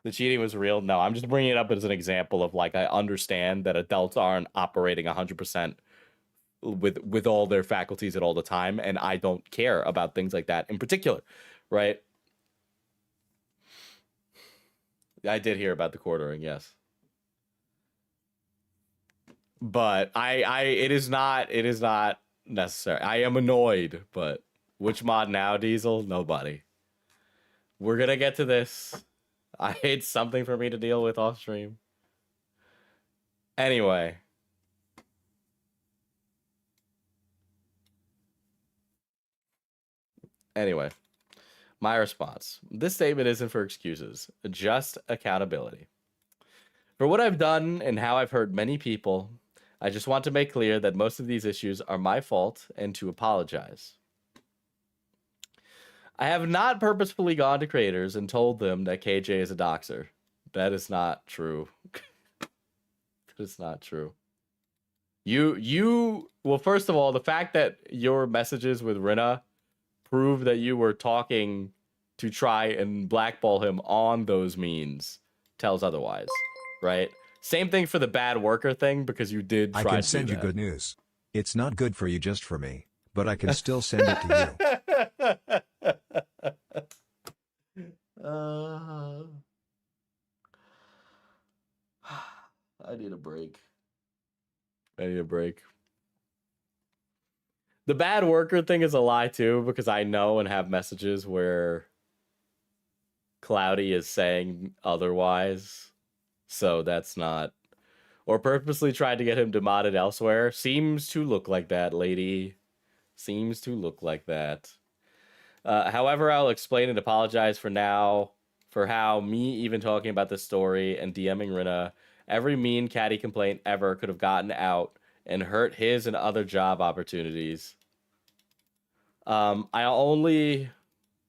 The cheating was real. No, I'm just bringing it up as an example of, like, I understand that adults aren't operating 100% with all their faculties at all the time, and I don't care about things like that in particular, right? I did hear about the quartering, yes. But it is not necessary. I am annoyed, but which mod now, Diesel? Nobody. We're gonna get to this. It's something for me to deal with off stream. Anyway. My response. This statement isn't for excuses, just accountability. For what I've done and how I've hurt many people, I just want to make clear that most of these issues are my fault and to apologize. I have not purposefully gone to creators and told them that KJ is a doxer. That is not true. That is not true. Well, first of all, the fact that your messages with Rina prove that you were talking to try and blackball him on those means tells otherwise, right? Same thing for the bad worker thing, because you did try to do that. I can send you good news. It's not good for you, just for me, but I can still send it to you. I need a break. The bad worker thing is a lie too, because I know and have messages where Cloudy is saying otherwise. So that's not... Or purposely tried to get him demodded elsewhere. Seems to look like that, lady. Seems to look like that. However, I'll explain and apologize for now for how me even talking about this story and DMing Rina, every mean catty complaint ever could have gotten out and hurt his and other job opportunities. I only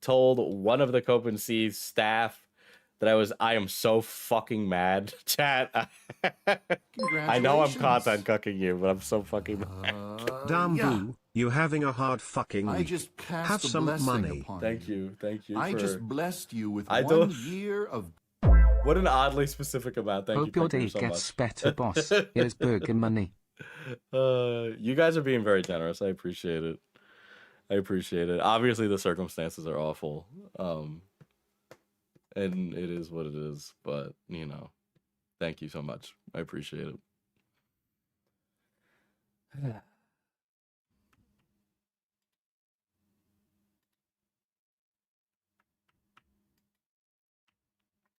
told one of the Copenhagen staff I am so fucking mad, chat. I know I'm content cucking you, but I'm so fucking mad. Dambu, you having a hard fucking week. I just cast Have some money. Thank you. I just blessed you with 1 year of... What an oddly specific amount. Thank you. Hope your day gets better, boss. Here's burger money. You guys are being very generous. I appreciate it. Obviously, the circumstances are awful. And it is what it is. But, you know, thank you so much. I appreciate it.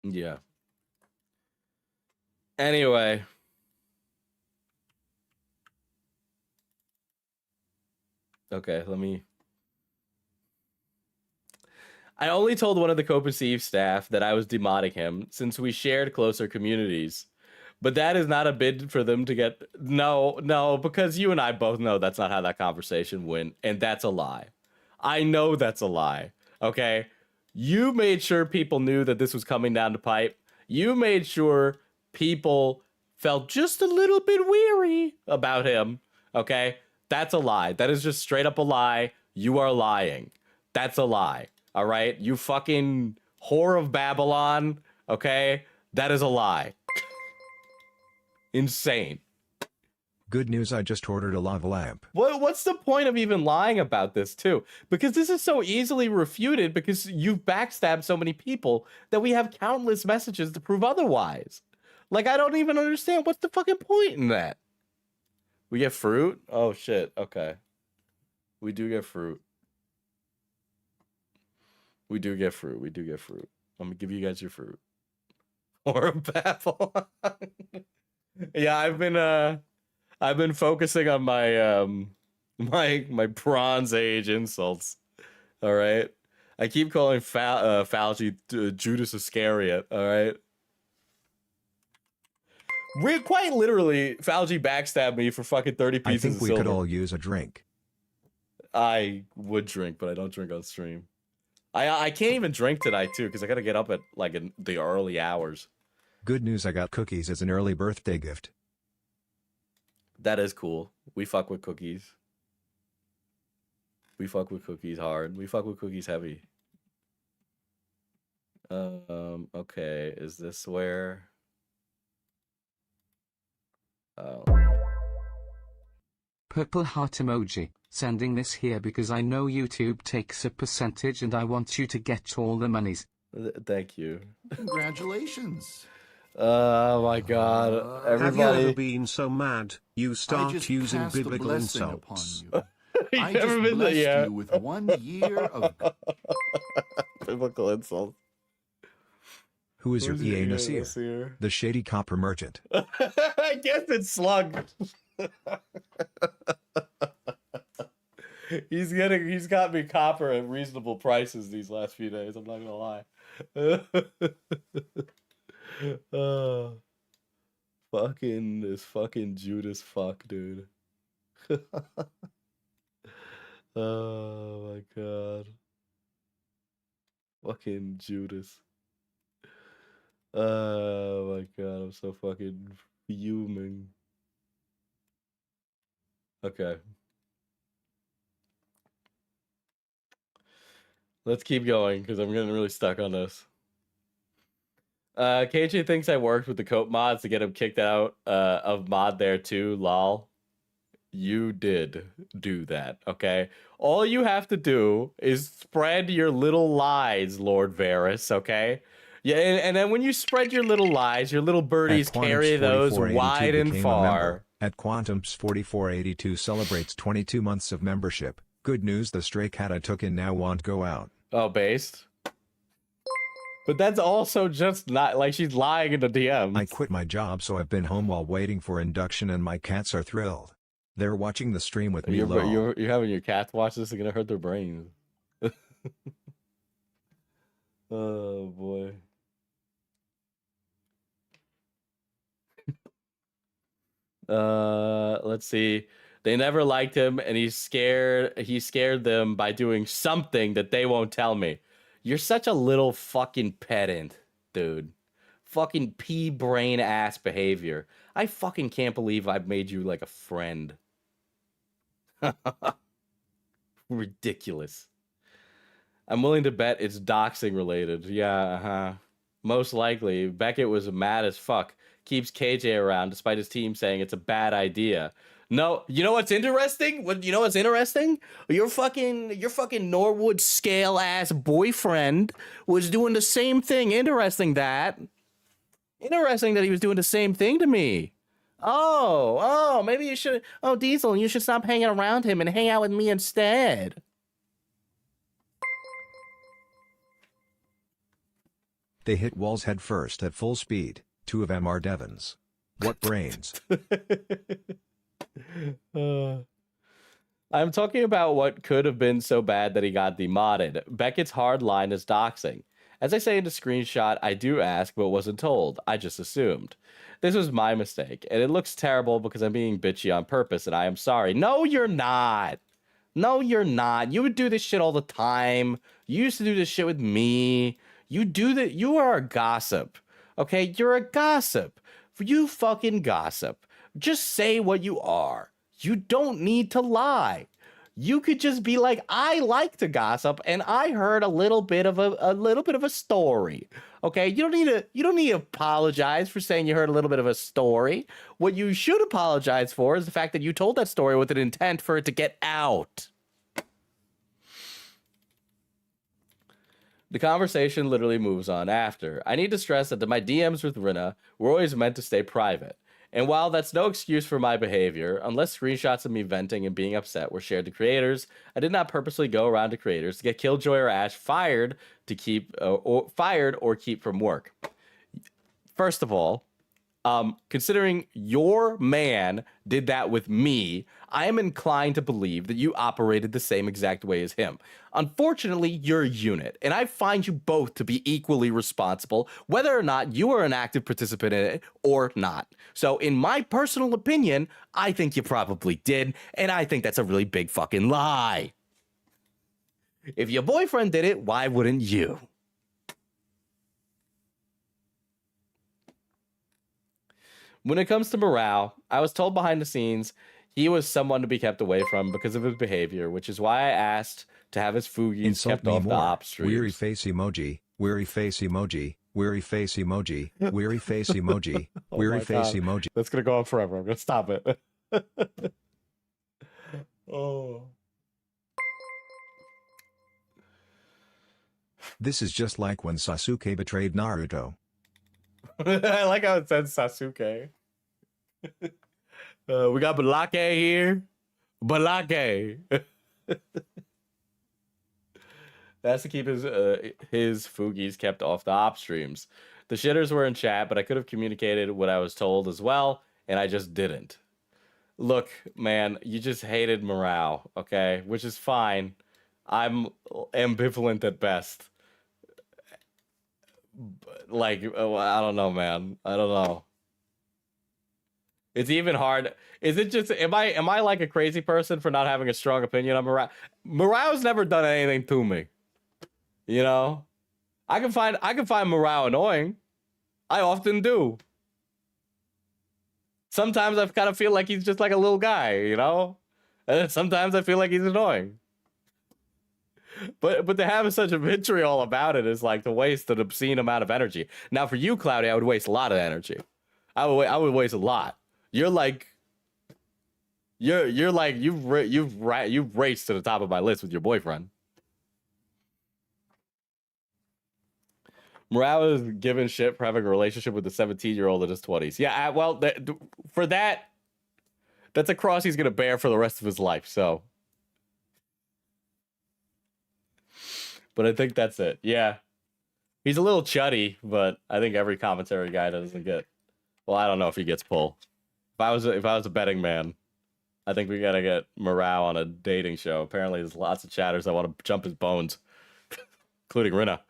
Yeah. Anyway. Okay, I only told one of the Cope and Steve staff that I was demodding him since we shared closer communities. But that is not a bid for them to get... No, because you and I both know that's not how that conversation went, and that's a lie. I know that's a lie, okay? You made sure people knew that this was coming down the pipe. You made sure people felt just a little bit weary about him, okay? That's a lie. That is just straight up a lie. You are lying. That's a lie, all right? You fucking whore of Babylon, okay? That is a lie. Insane. Good news, I just ordered a lava lamp. What's the point of even lying about this, too? Because this is so easily refuted because you've backstabbed so many people that we have countless messages to prove otherwise. Like, I don't even understand what's the fucking point in that. We get fruit? Oh, shit. Okay. We do get fruit. We do get fruit. I'm gonna give you guys your fruit. Or a babble. Yeah, I've been focusing on my my Bronze Age insults. All right, I keep calling Fouchy Judas Iscariot. All right, quite literally, Fouchy backstabbed me for fucking 30 pieces of silver. I think we could all use a drink. I would drink, but I don't drink on stream. I can't even drink tonight too because I gotta get up at like in the early hours. Good news, I got cookies as an early birthday gift. That is cool. We fuck with cookies. We fuck with cookies hard. We fuck with cookies heavy. Okay, is this where... Oh. Purple heart emoji. Sending this here because I know YouTube takes a percentage and I want you to get all the monies. Thank you. Congratulations. Oh my god. Everybody... Have you ever been so mad you start using biblical insults? I just blessed you with 1 year of... biblical insults. Who is your EA Nasir? The shady copper merchant. I guess it's Slug. He's got me copper at reasonable prices these last few days, I'm not gonna lie. This fucking Judas fuck, dude. Oh my god. Fucking Judas. Oh my god, I'm so fucking fuming. Okay. Let's keep going, because I'm getting really stuck on this. KJ thinks I worked with the Cope mods to get him kicked out of mod there too, lol. You did do that, okay? All you have to do is spread your little lies, Lord Varys, okay? Yeah, and then when you spread your little lies, your little birdies carry those wide and far. At Quantum's 4482 celebrates 22 months of membership. Good news, the stray cat I took in now won't go out. Oh, based? But that's also just not, like, she's lying in the DMs. I quit my job, so I've been home while waiting for induction, and my cats are thrilled. They're watching the stream with me. You're having your cats watch this? It's gonna hurt their brains. Oh, boy. Let's see. They never liked him, and he scared them by doing something that they won't tell me. You're such a little fucking pedant. dude. Fucking pea brain ass behavior. I fucking can't believe I've made you like a friend. Ridiculous. I'm willing to bet it's doxing related. Yeah, most likely. Beckett was mad as fuck. Keeps KJ around despite his team saying it's a bad idea. No, you know what's interesting? You know what's interesting? Your fucking Norwood scale ass boyfriend was doing the same thing. Interesting that he was doing the same thing to me. Oh, maybe you should. Oh, Diesel, you should stop hanging around him and hang out with me instead. They hit walls head first at full speed. 2 of them are Devons. What brains? I'm talking about what could have been so bad that he got demodded. Beckett's hard line is doxing. As I say in the screenshot, I do ask, but wasn't told. I just assumed. This was my mistake, and it looks terrible because I'm being bitchy on purpose, and I am sorry. No, you're not. No, you're not. You would do this shit all the time. You used to do this shit with me. You are a gossip. Okay? You're a gossip. You fucking gossip. Just say what you are. You don't need to lie. You could just be like, I like to gossip, and I heard a little bit of a story. Okay, you don't need to apologize for saying you heard a little bit of a story. What you should apologize for is the fact that you told that story with an intent for it to get out. The conversation literally moves on after. I need to stress that my DMs with Rina were always meant to stay private. And while that's no excuse for my behavior, unless screenshots of me venting and being upset were shared to creators, I did not purposely go around to creators to get Killjoy or Ash fired to keep or keep from work. First of all, considering your man did that with me, I am inclined to believe that you operated the same exact way as him. Unfortunately, you're a unit, and I find you both to be equally responsible, whether or not you are an active participant in it or not. So in my personal opinion, I think you probably did, and I think that's a really big fucking lie. If your boyfriend did it, why wouldn't you? When it comes to morale, I was told behind the scenes he was someone to be kept away from because of his behavior, which is why I asked to have his Fouchies kept off the op streams. Weary face emoji, weary face emoji, weary face emoji, weary face emoji, weary face emoji. That's gonna go on forever. I'm gonna stop it. Oh. This is just like when Sasuke betrayed Naruto. I like how it says Sasuke. We got Balake here. Balake. That's to keep his Fouchies kept off the op streams. The shitters were in chat, but I could have communicated what I was told as well, and I just didn't. Look, man, you just hated morale, okay? Which is fine. I'm ambivalent at best. Like, I don't know, man. I don't know. It's even hard. Is it just, am I like a crazy person for not having a strong opinion on morale? Morale's never done anything to me. You know? I can find morale annoying. I often do. Sometimes I kind of feel like he's just like a little guy, you know? And then sometimes I feel like he's annoying. But to have such a vitriol about it is like to waste an obscene amount of energy. Now for you, Cloudy, I would waste a lot of energy. I would waste a lot. You're like you've raced to the top of my list with your boyfriend. Morale is given shit for having a relationship with a 17-year-old in his 20s. Yeah, well, for that's a cross he's gonna bear for the rest of his life. So. But I think that's it. Yeah. He's a little chuddy, but I think every commentary guy doesn't get. Well, I don't know if he gets pull. If I was a betting man, I think we gotta get morale on a dating show. Apparently, there's lots of chatters that want to jump his bones, including Rina.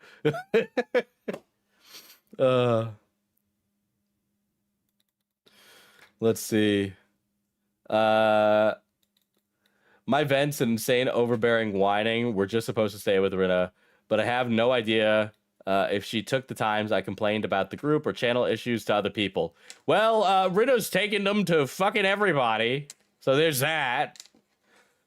Let's see. My vents and insane overbearing whining were just supposed to stay with Rina, but I have no idea if she took the times I complained about the group or channel issues to other people. Well, Ritto's taking them to fucking everybody. So there's that.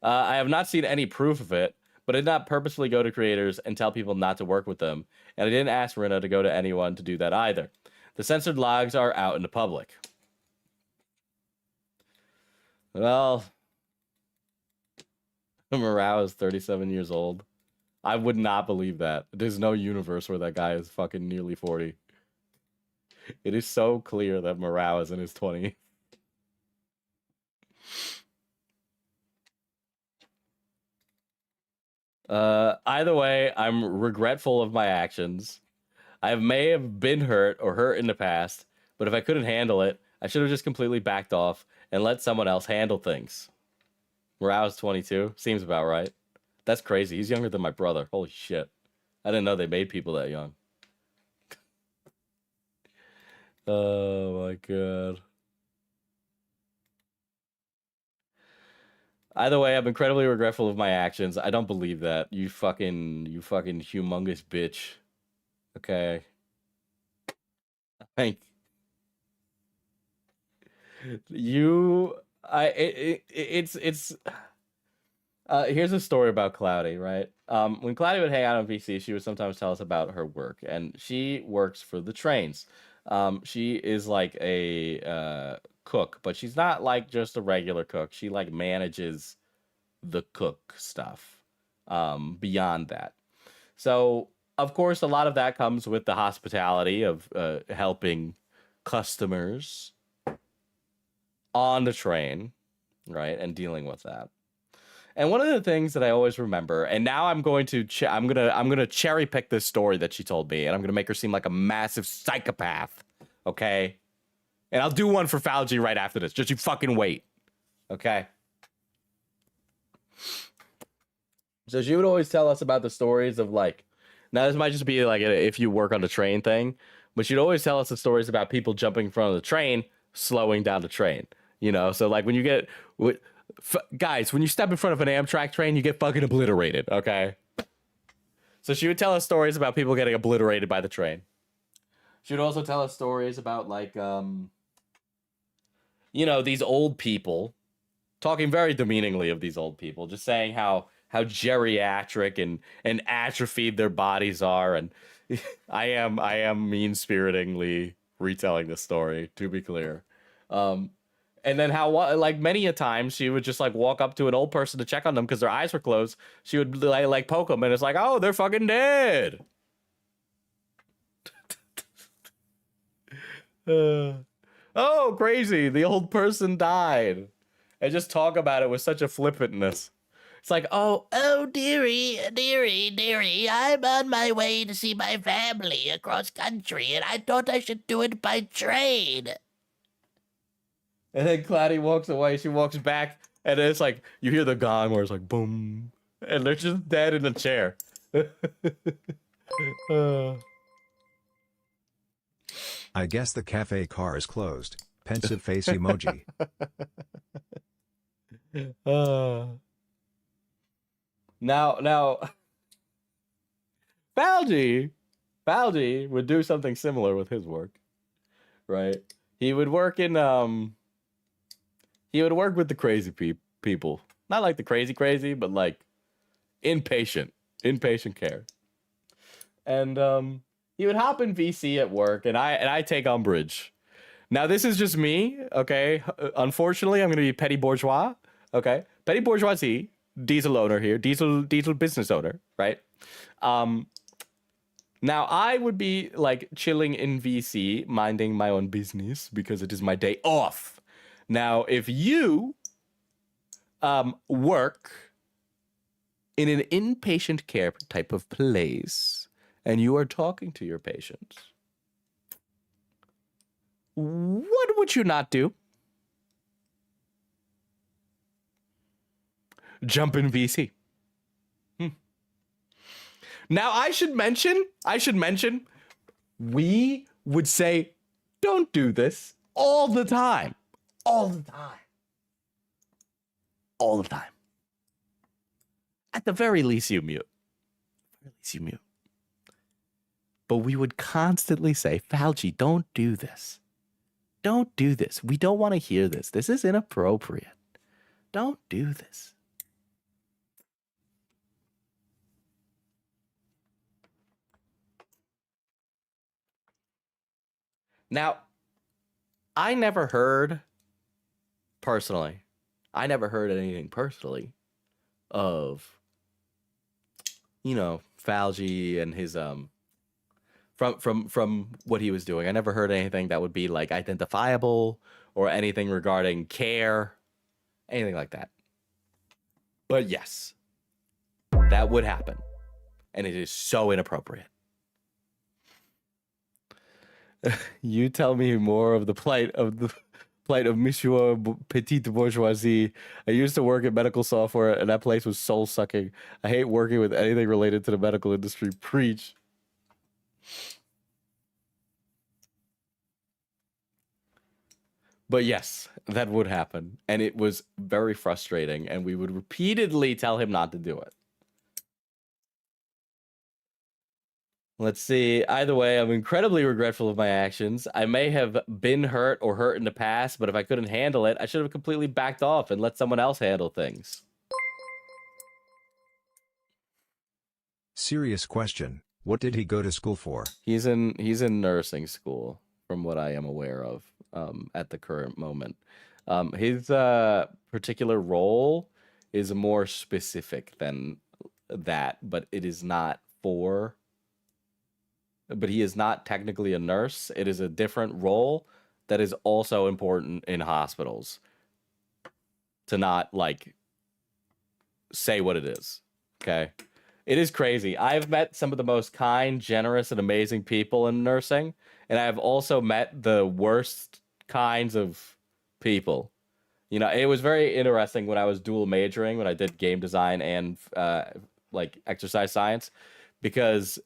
I have not seen any proof of it, but I did not purposefully go to creators and tell people not to work with them. And I didn't ask Rina to go to anyone to do that either. The censored logs are out in the public. Well, Morale is 37 years old. I would not believe that. There's no universe where that guy is fucking nearly 40. It is so clear that Morale is in his 20s. Either way, I'm regretful of my actions. I may have been hurt or hurt in the past, but if I couldn't handle it, I should have just completely backed off and let someone else handle things. Morale is 22. Seems about right. That's crazy. He's younger than my brother. Holy shit. I didn't know they made people that young. Oh my god. Either way, I'm incredibly regretful of my actions. I don't believe that. You fucking humongous bitch. Okay. Thank you. It's here's a story about Cloudy, right? When Cloudy would hang out on VC, she would sometimes tell us about her work, and she works for the trains. She is like a cook, but she's not like just a regular cook. She like manages the cook stuff beyond that. So of course, a lot of that comes with the hospitality of helping customers on the train, right, and dealing with that. And one of the things that I always remember, and now I'm going to I'm gonna cherry pick this story that she told me, and I'm gonna make her seem like a massive psychopath, okay? And I'll do one for Fouchy right after this. Just you fucking wait, okay? So she would always tell us about the stories of like, now this might just be like a, if you work on the train thing, but she'd always tell us the stories about people jumping in front of the train, slowing down the train. You know, so like when you get, guys, when you step in front of an Amtrak train, you get fucking obliterated, okay? So she would tell us stories about people getting obliterated by the train. She would also tell us stories about like, you know, these old people, talking very demeaningly of these old people, just saying how geriatric and atrophied their bodies are. And I am mean-spiritingly retelling this story, to be clear. And then how, like, many a time she would just like walk up to an old person to check on them because their eyes were closed. She would like poke them, and it's like, oh, they're fucking dead. Oh, crazy! The old person died, and just talk about it with such a flippantness. It's like, oh, dearie, I'm on my way to see my family across country, and I thought I should do it by train. And then Cloudy walks away. She walks back, and it's like, you hear the gong where it's like, boom. And they're just dead in the chair. I guess the cafe car is closed. Pensive face emoji. Now, Fouchy would do something similar with his work, right? He would work in, he would work with the crazy people. Not like the crazy, but like inpatient care. And he would hop in VC at work, and I take umbrage. Now, this is just me, okay? Unfortunately, I'm going to be petty bourgeois, okay? Petty bourgeoisie, diesel owner here, diesel business owner, right? Now, I would be like chilling in VC, minding my own business because it is my day off. Now, if you work in an inpatient care type of place and you are talking to your patients, what would you not do? Jump in VC. Now, I should mention, we would say, don't do this all the time. All the time. At the very least, you mute. But we would constantly say, Fouchy, don't do this. Don't do this. We don't want to hear this. This is inappropriate. Don't do this. Now, I never heard anything personally of, Fouchy and his from what he was doing. I never heard anything that would be like identifiable or anything regarding care, anything like that. But yes, that would happen, and it is so inappropriate. You tell me more of the plight of Monsieur Petite Bourgeoisie. I used to work in medical software, and that place was soul sucking. I hate working with anything related to the medical industry. Preach. But yes, that would happen, and it was very frustrating, and we would repeatedly tell him not to do it. Let's see. Either way, I'm incredibly regretful of my actions. I may have been hurt or hurt in the past, but if I couldn't handle it, I should have completely backed off and let someone else handle things. Serious question. What did he go to school for? He's in nursing school, from what I am aware of at the current moment. His particular role is more specific than that, but it is not for... But he is not technically a nurse. It is a different role that is also important in hospitals. To not, like, say what it is. Okay? It is crazy. I've met some of the most kind, generous, and amazing people in nursing. And I've also met the worst kinds of people. It was very interesting when I was dual majoring, when I did game design and, exercise science. Because...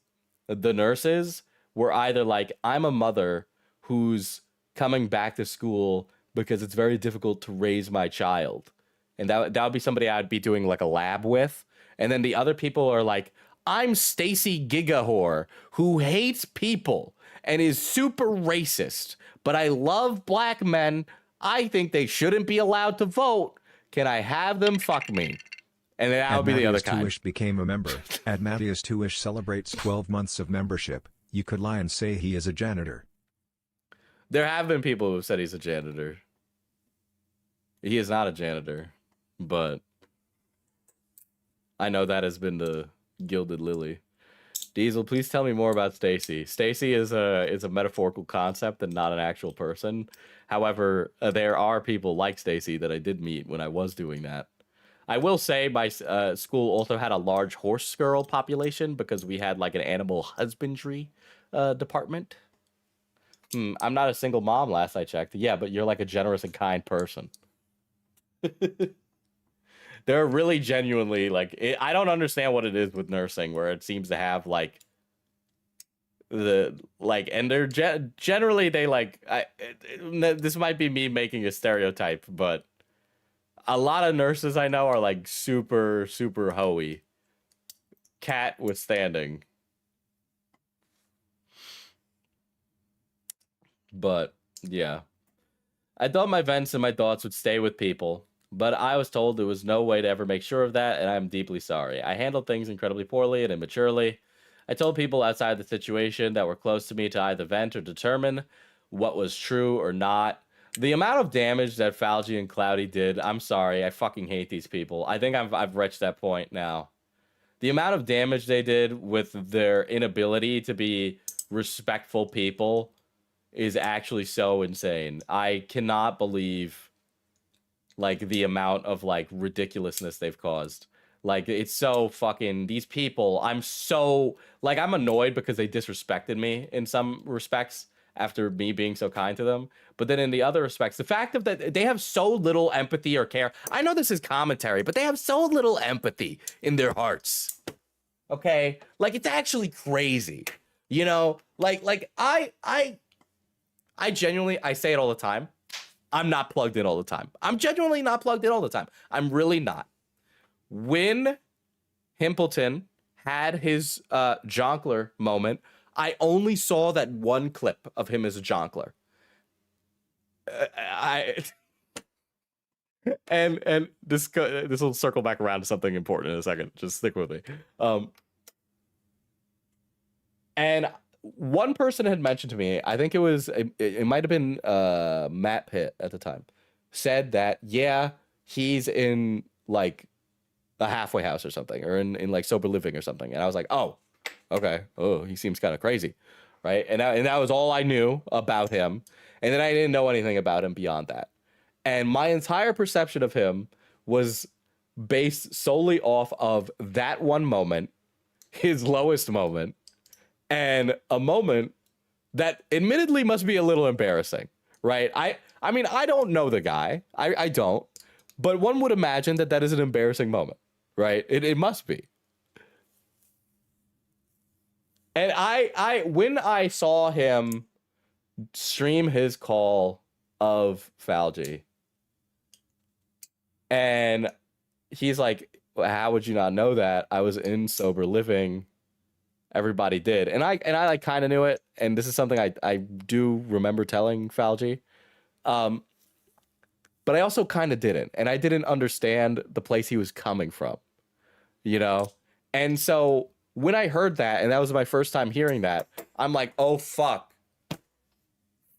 the nurses were either like, I'm a mother who's coming back to school because it's very difficult to raise my child. And that would be somebody I'd be doing like a lab with. And then the other people are like, I'm Stacy Gigahore who hates people and is super racist, but I love black men. I think they shouldn't be allowed to vote. Can I have them fuck me? And then that would be the other kind. Tuish became a member. Admatius Tuish celebrates 12 months of membership. You could lie and say he is a janitor. There have been people who have said he's a janitor. He is not a janitor, but I know that has been the gilded lily. Diesel, please tell me more about Stacy. Stacy is a metaphorical concept and not an actual person. However, there are people like Stacy that I did meet when I was doing that. I will say my school also had a large horse girl population because we had like an animal husbandry department. I'm not a single mom, last I checked. Yeah, but you're like a generous and kind person. They're really genuinely like, I don't understand what it is with nursing where it seems to have like and they're generally they like, this might be me making a stereotype, but a lot of nurses I know are like super, super hoey. Cat withstanding. But, yeah. I thought my vents and my thoughts would stay with people, but I was told there was no way to ever make sure of that, and I'm deeply sorry. I handled things incredibly poorly and immaturely. I told people outside the situation that were close to me to either vent or determine what was true or not. The amount of damage that Fouchy and Cloudy did, I'm sorry, I fucking hate these people. I think I've reached that point now. The amount of damage they did with their inability to be respectful people is actually so insane. I cannot believe, like, the amount of, like, ridiculousness they've caused. Like, it's so fucking... These people, I'm so... Like, I'm annoyed because they disrespected me in some respects after me being so kind to them. But then in the other respects, the fact of that they have so little empathy or care. I know this is commentary, but they have so little empathy in their hearts. Okay? Like, it's actually crazy. You know? Like I genuinely, I say it all the time. I'm not plugged in all the time. I'm genuinely not plugged in all the time. I'm really not. When Himpleton had his Jonkler moment, I only saw that one clip of him as a jonkler. And this will circle back around to something important in a second. Just stick with me. And one person had mentioned to me, I think it might have been Matt Pitt at the time, said that, yeah, he's in like a halfway house or something, or in like sober living or something. And I was like, oh, okay. Oh, he seems kind of crazy. Right. And that was all I knew about him. And then I didn't know anything about him beyond that. And my entire perception of him was based solely off of that one moment, his lowest moment, and a moment that admittedly must be a little embarrassing, right? I mean, I don't know the guy. I don't. But one would imagine that that is an embarrassing moment, right? It must be. And when I saw him stream his call of Fouchy, and he's like, how would you not know that? I was in sober living. Everybody did. And I like kind of knew it. And this is something I do remember telling Fouchy. But I also kind of didn't. And I didn't understand the place he was coming from, you know? And so when I heard that, and that was my first time hearing that, I'm like, oh, fuck.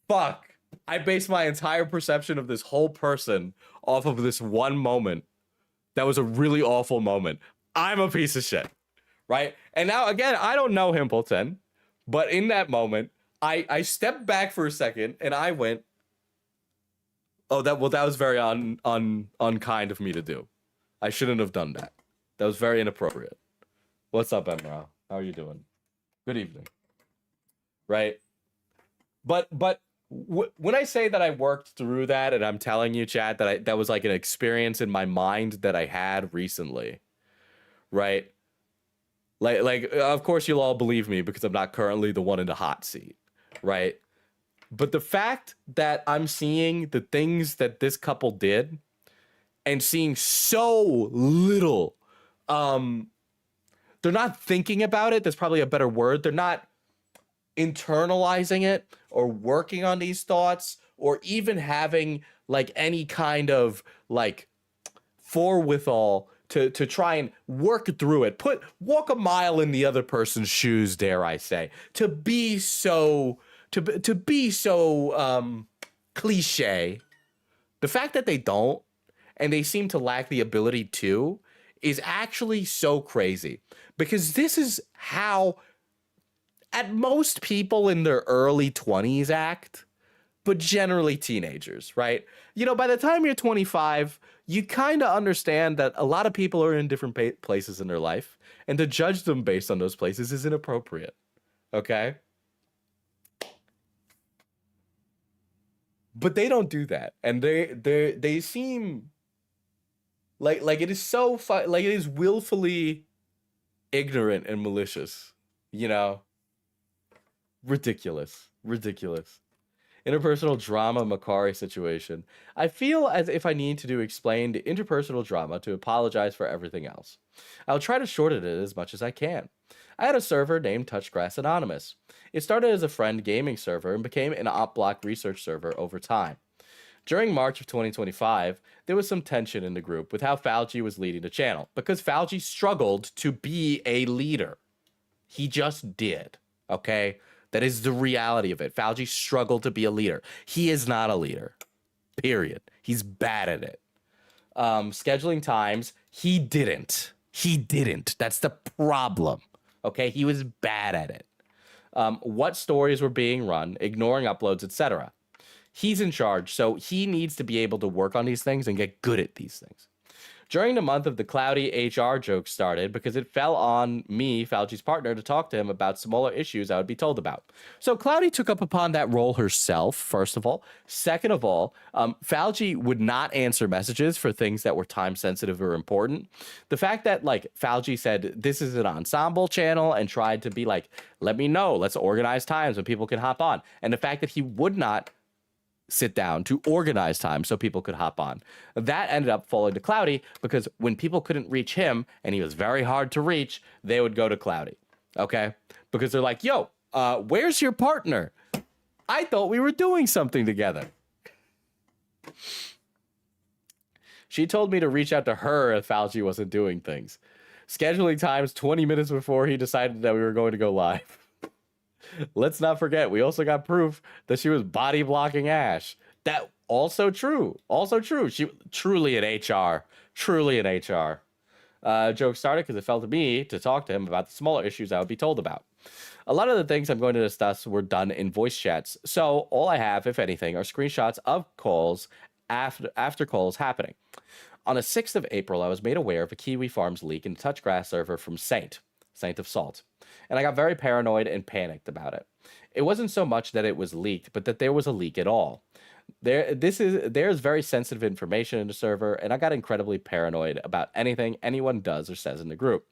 Fuck. I based my entire perception of this whole person off of this one moment. That was a really awful moment. I'm a piece of shit. Right? And now, again, I don't know Himpleton, but in that moment, I stepped back for a second and I went, oh, that was very unkind of me to do. I shouldn't have done that. That was very inappropriate. What's up, Emra? How are you doing? Good evening. Right? But when I say that I worked through that, and I'm telling you, chat, that was like an experience in my mind that I had recently, right? Like, of course you'll all believe me because I'm not currently the one in the hot seat, right? But the fact that I'm seeing the things that this couple did and seeing so little, they're not thinking about it. That's probably a better word. They're not internalizing it or working on these thoughts or even having like any kind of like forewithal to try and work through it, walk a mile in the other person's shoes, dare I say, to be so cliche. The fact that they don't, and they seem to lack the ability to, is actually so crazy, because this is how at most people in their early 20s act, but generally teenagers, right? You know, by the time you're 25, you kind of understand that a lot of people are in different places in their life, and to judge them based on those places is inappropriate, okay? But they don't do that, and they seem like it is so like it is willfully ignorant and malicious, you know? Ridiculous. Interpersonal drama Makari situation. I feel as if I need to explain the interpersonal drama to apologize for everything else. I'll try to shorten it as much as I can. I had a server named Touchgrass Anonymous. It started as a friend gaming server and became an OppBlock research server over time. During March of 2025, there was some tension in the group with how Fouchy was leading the channel, because Fouchy struggled to be a leader. He just did, okay? That is the reality of it. Fouchy struggled to be a leader. He is not a leader, period. He's bad at it. Scheduling times, he didn't. That's the problem, okay? He was bad at it. What stories were being run, ignoring uploads, etc. He's in charge, so he needs to be able to work on these things and get good at these things. During the month of the Cloudy HR joke started because it fell on me, Fouchy's partner, to talk to him about smaller issues I would be told about. So Cloudy took up upon that role herself, first of all. Second of all, Fouchy would not answer messages for things that were time sensitive or important. The fact that like Fouchy said this is an ensemble channel and tried to be like, let me know, let's organize times when people can hop on. And the fact that he would not sit down to organize time so people could hop on. That ended up falling to Cloudy because when people couldn't reach him and he was very hard to reach, they would go to Cloudy, okay? Because they're like, yo, Where's your partner? I thought we were doing something together. She told me to reach out to her if Fouchy wasn't doing things. Scheduling times 20 minutes before he decided that we were going to go live. Let's not forget, we also got proof that she was body blocking Ash. That also true. Also true. She truly an HR. Truly an HR. Joke started because it fell to me to talk to him about the smaller issues I would be told about. A lot of the things I'm going to discuss were done in voice chats, so all I have, if anything, are screenshots of calls after calls happening. On the 6th of April, I was made aware of a Kiwi Farms leak in the Touchgrass server from Saint of Salt, and I got very paranoid and panicked about it. It wasn't so much that it was leaked, but that there was a leak at all. There's very sensitive information in the server, and I got incredibly paranoid about anything anyone does or says in the group.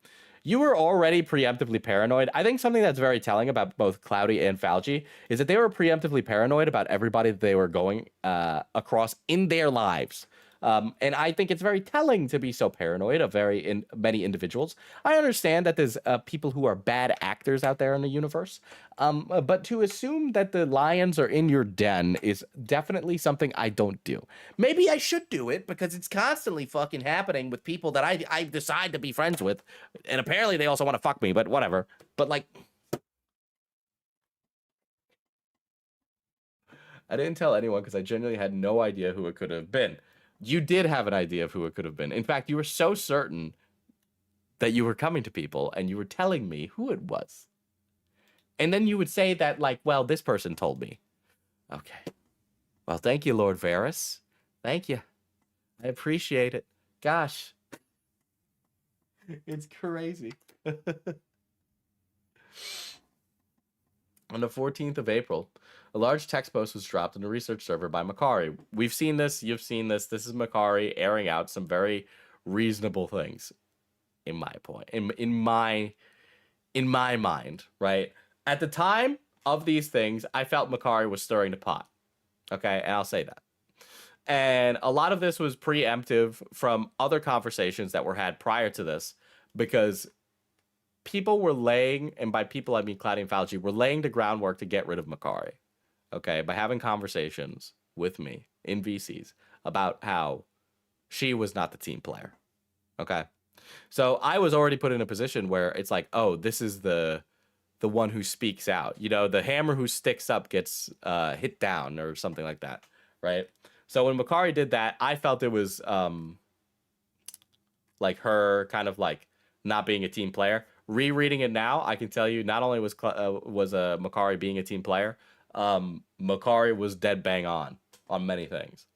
You were already preemptively paranoid. I think something that's very telling about both Cloudy and Fouchy is that they were preemptively paranoid about everybody that they were going across in their lives. And I think it's very telling to be so paranoid of many individuals. I understand that there's people who are bad actors out there in the universe, but to assume that the lions are in your den is definitely something I don't do. Maybe I should do it because it's constantly fucking happening with people that I decide to be friends with, and apparently they also want to fuck me, but whatever. But like, I didn't tell anyone because I genuinely had no idea who it could have been. You did have an idea of who it could have been. In fact, you were so certain that you were coming to people and you were telling me who it was. And then you would say that, like, well, this person told me. Okay. Well, thank you, Lord Varys. Thank you. I appreciate it. Gosh. It's crazy. On the 14th of April, a large text post was dropped on the research server by Makari. We've seen this. You've seen this. This is Makari airing out some very reasonable things, in my point, in my mind, right? At the time of these things, I felt Makari was stirring the pot. Okay, and I'll say that. And a lot of this was preemptive from other conversations that were had prior to this, because people were laying, and by people I mean Cloudy and Fouchy, were laying the groundwork to get rid of Makari. Okay, by having conversations with me in VCs about how she was not the team player. Okay, so I was already put in a position where it's like, oh, this is the one who speaks out. You know, the hammer who sticks up gets hit down or something like that, right? So when Makari did that, I felt it was like her kind of like not being a team player. Rereading it now, I can tell you not only was Makari being a team player, Makari was dead bang on many things.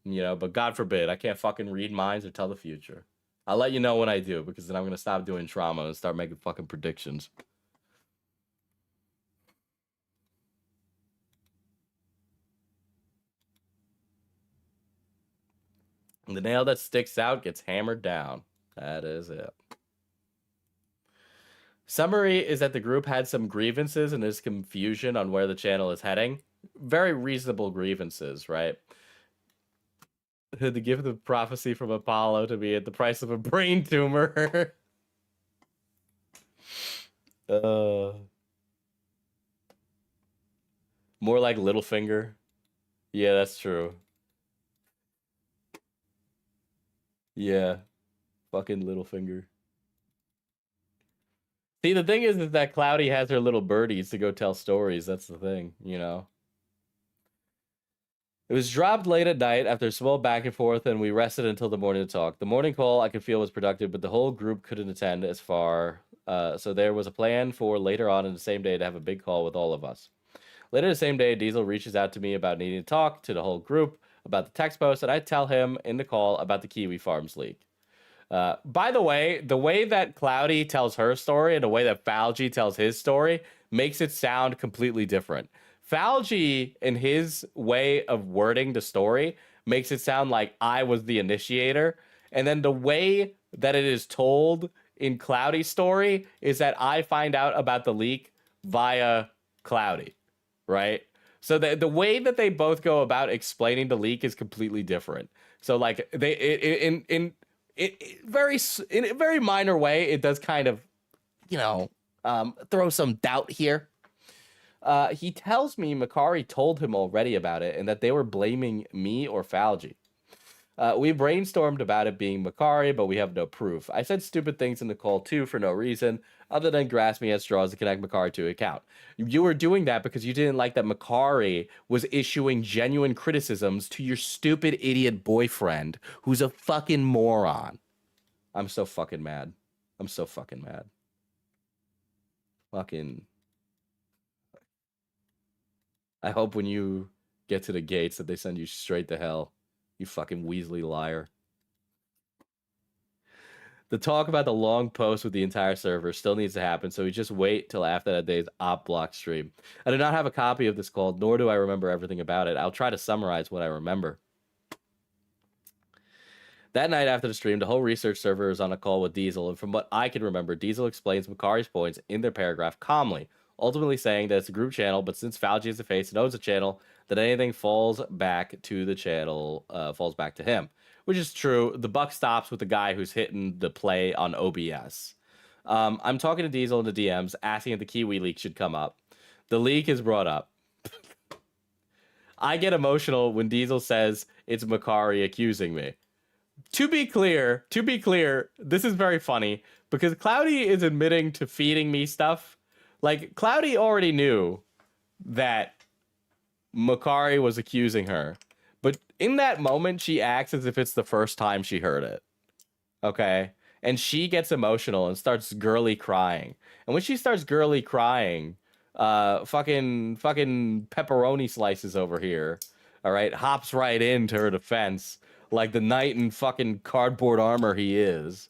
You know, but God forbid, I can't fucking read minds or tell the future. I'll let you know when I do, because then I'm going to stop doing trauma and start making fucking predictions. The nail that sticks out gets hammered down. That is it. Summary is that the group had some grievances and there's confusion on where the channel is heading. Very reasonable grievances, right? To give the prophecy from Apollo to be at the price of a brain tumor. More like Littlefinger. Yeah, that's true. Yeah. Fucking Littlefinger. See, the thing is that Cloudy has her little birdies to go tell stories. That's the thing, you know? It was dropped late at night after a small back and forth, and we rested until the morning to talk. The morning call I could feel was productive, but the whole group couldn't attend as far. So there was a plan for later on in the same day to have a big call with all of us. Later the same day, Diesel reaches out to me about needing to talk to the whole group about the text post, and I tell him in the call about the Kiwi Farms leak. By the way that Cloudy tells her story and the way that Fouchy tells his story makes it sound completely different. Fouchy, in his way of wording the story, makes it sound like I was the initiator. And then the way that it is told in Cloudy's story is that I find out about the leak via Cloudy, right? So the way that they both go about explaining the leak is completely different. So like in a very minor way, it does kind of, you know, throw some doubt here. He tells me Makari told him already about it and that they were blaming me or Fouchy. We brainstormed about it being Makari, but we have no proof. I said stupid things in the call too for no reason, other than grasping at straws to connect Makari to an account. You were doing that because you didn't like that Makari was issuing genuine criticisms to your stupid idiot boyfriend, who's a fucking moron. I'm so fucking mad. I'm so fucking mad. Fucking... I hope when you get to the gates that they send you straight to hell. You fucking Weasley liar. The talk about the long post with the entire server still needs to happen, so we just wait till after that day's OppBlock stream. I do not have a copy of this call, nor do I remember everything about it. I'll try to summarize what I remember. That night after the stream, the whole research server is on a call with Diesel, and from what I can remember, Diesel explains Makari's points in their paragraph calmly, ultimately saying that it's a group channel, but since Fouchy is the face and owns the channel, that anything falls back to the channel, falls back to him. Which is true. The buck stops with the guy who's hitting the play on OBS. I'm talking to Diesel in the DMs, asking if the Kiwi leak should come up. The leak is brought up. I get emotional when Diesel says it's Makari accusing me. To be clear, this is very funny, because Cloudy is admitting to feeding me stuff. Like, Cloudy already knew that Makari was accusing her. But in that moment, she acts as if it's the first time she heard it. Okay? And she gets emotional and starts girly crying. And when she starts girly crying, fucking pepperoni slices over here, all right, hops right into her defense like the knight in fucking cardboard armor he is.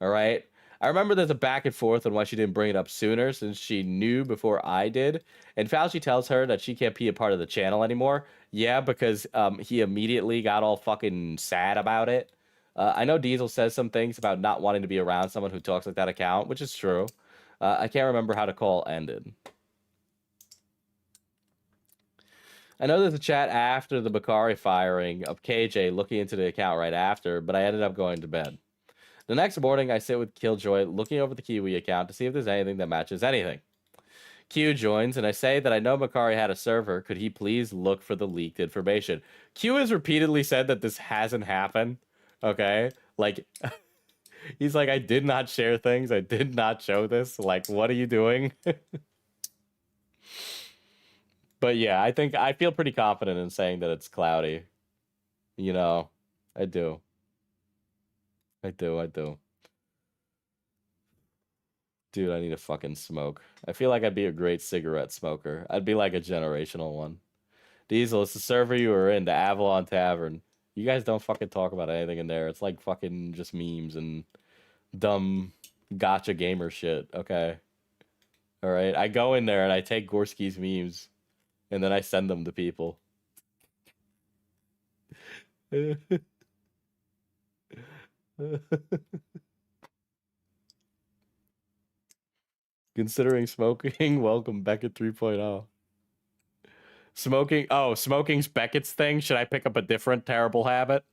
All right? I remember there's a back and forth on why she didn't bring it up sooner, since she knew before I did. And Fouchy tells her that she can't be a part of the channel anymore. Yeah, because he immediately got all fucking sad about it. I know Diesel says some things about not wanting to be around someone who talks like that account, which is true. I can't remember how the call ended. I know there's a chat after the Makari firing of KJ looking into the account right after, but I ended up going to bed. The next morning, I sit with Killjoy looking over the Kiwi account to see if there's anything that matches anything. Q joins, and I say that I know Makari had a server. Could he please look for the leaked information? Q has repeatedly said that this hasn't happened. Okay? Like, he's like, I did not share things. I did not show this. Like, what are you doing? But yeah, I feel pretty confident in saying that it's Cloudy. You know, I do. I do. Dude, I need a fucking smoke. I feel like I'd be a great cigarette smoker. I'd be like a generational one. Diesel, it's the server you were in, the Avalon Tavern. You guys don't fucking talk about anything in there. It's like fucking just memes and dumb gotcha gamer shit, okay? Alright, I go in there and I take Gorski's memes and then I send them to people. Considering smoking, welcome Beckett 3.0. Smoking's Beckett's thing. Should I pick up a different terrible habit?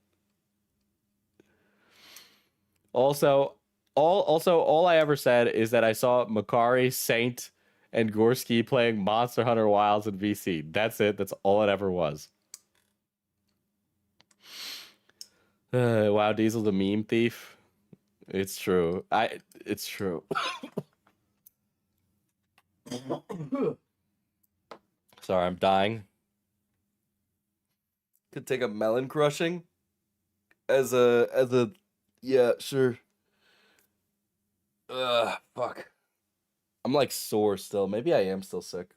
Also, all I ever said is that I saw Makari, Saint, and Gorski playing Monster Hunter Wilds in VC. That's it. That's all it ever was. Wow, Diesel's a meme thief. It's true. It's true. Sorry, I'm dying. Could take a melon crushing as a yeah, sure. Fuck. I'm like sore still. Maybe I am still sick.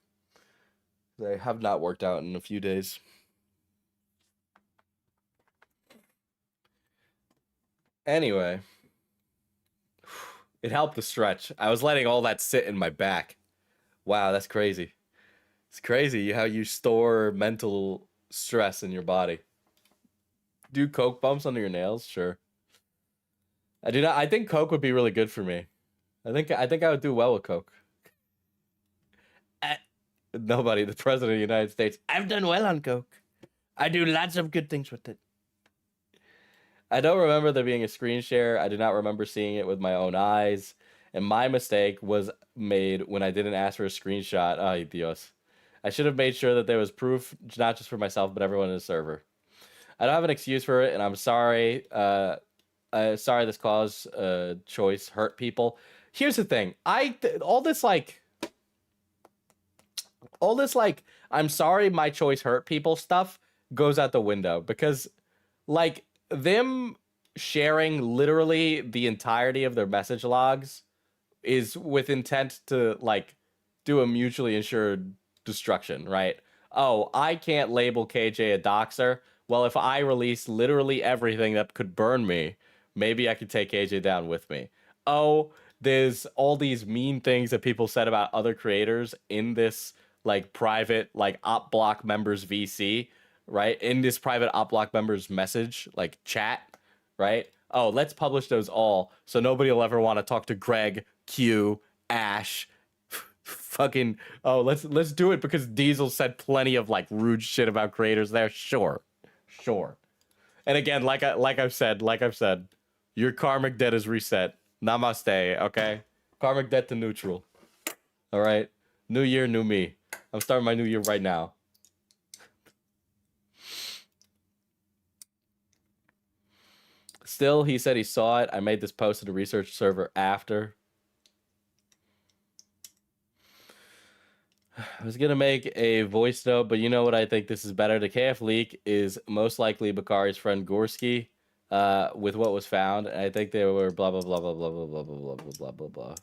I have not worked out in a few days. Anyway, it helped to stretch. I was letting all that sit in my back. Wow, that's crazy. It's crazy how you store mental stress in your body. Do coke bumps under your nails? Sure. I do not. I think coke would be really good for me. I think I would do well with coke. Nobody, the president of the United States. I've done well on coke. I do lots of good things with it. I don't remember there being a screen share. I do not remember seeing it with my own eyes. and my mistake was made when I didn't ask for a screenshot. Ay, Dios. I should have made sure that there was proof, not just for myself, but everyone in the server. I don't have an excuse for it, and I'm sorry. Sorry this cause choice hurt people. Here's the thing. All this I'm sorry my choice hurt people stuff goes out the window, because like them sharing literally the entirety of their message logs is with intent to like do a mutually assured destruction, right? Oh, I can't label KJ a doxer. Well, if I release literally everything that could burn me, maybe I could take KJ down with me. Oh, there's all these mean things that people said about other creators in this like private like OppBlock members VC, right? In this private OppBlock members message like chat, right? Oh, let's publish those all so nobody will ever want to talk to Greg, Q, Ash, fucking. Oh, let's do it because Diesel said plenty of like rude shit about creators there. Sure. And again, like I've said, your karmic debt is reset. Namaste, okay? Karmic debt to neutral. All right? New year, new me. I'm starting my new year right now. Still, he said he saw it. I made this post to the research server after. I was going to make a voice note, but you know what? I think this is better. The KF leak is most likely Bakari's friend Gorski with what was found. And I think they were blah, blah, blah, blah, blah, blah, blah, blah, blah, blah, blah, blah, blah.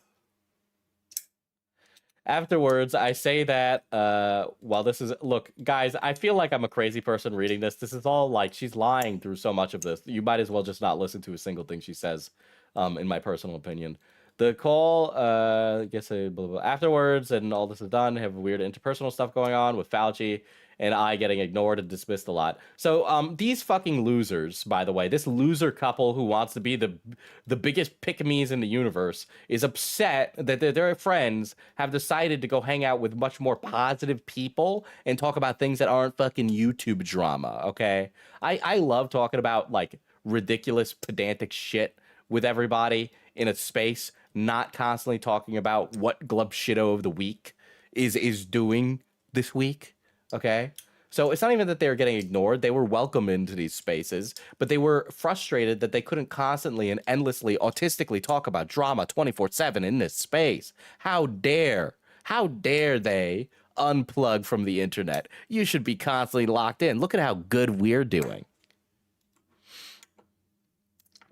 Afterwards, I say that while this is... Look, guys, I feel like I'm a crazy person reading this. This is all like she's lying through so much of this. You might as well just not listen to a single thing she says, in my personal opinion. The call, blah, blah, blah. Afterwards, and all this is done, have weird interpersonal stuff going on with Fouchy and I getting ignored and dismissed a lot. So these fucking losers, by the way, this loser couple who wants to be the biggest pick-me's in the universe is upset that their friends have decided to go hang out with much more positive people and talk about things that aren't fucking YouTube drama, okay? I love talking about, like, ridiculous, pedantic shit with everybody in a space, not constantly talking about what Glub Shitto of the week is doing this week. Okay, so it's not even that they were getting ignored. They were welcome into these spaces, but they were frustrated that they couldn't constantly and endlessly autistically talk about drama 24/7 in this space. How dare they unplug from the internet? You should be constantly locked in. Look at how good we're doing.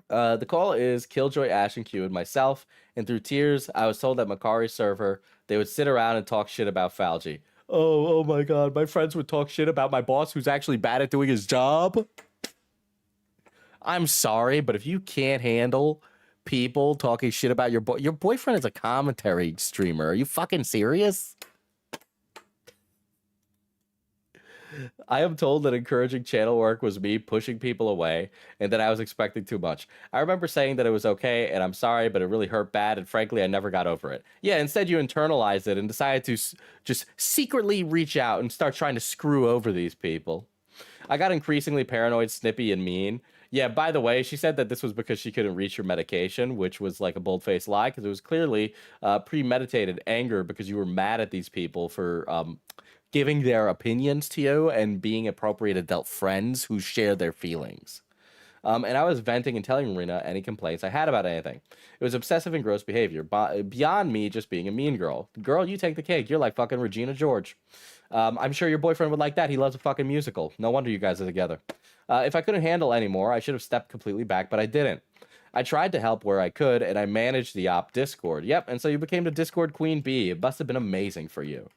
The call is Killjoy, Ash, and Q, and myself, and through tears, I was told that Makari's server, they would sit around and talk shit about Fouchy. Oh my god, my friends would talk shit about my boss who's actually bad at doing his job. I'm sorry, but if you can't handle people talking shit about your boyfriend is a commentary streamer. Are you fucking serious? I am told that encouraging channel work was me pushing people away and that I was expecting too much. I remember saying that it was okay and I'm sorry, but it really hurt bad and frankly, I never got over it. Yeah, instead you internalized it and decided to just secretly reach out and start trying to screw over these people. I got increasingly paranoid, snippy, and mean. Yeah, by the way, she said that this was because she couldn't reach your medication, which was like a bold-faced lie because it was clearly premeditated anger because you were mad at these people for... giving their opinions to you and being appropriate adult friends who share their feelings. And I was venting and telling Marina any complaints I had about anything. It was obsessive and gross behavior, beyond me just being a mean girl. Girl, you take the cake. You're like fucking Regina George. I'm sure your boyfriend would like that. He loves a fucking musical. No wonder you guys are together. If I couldn't handle anymore, I should have stepped completely back, but I didn't. I tried to help where I could, and I managed the Opp Discord. Yep, and so you became the Discord Queen Bee. It must have been amazing for you.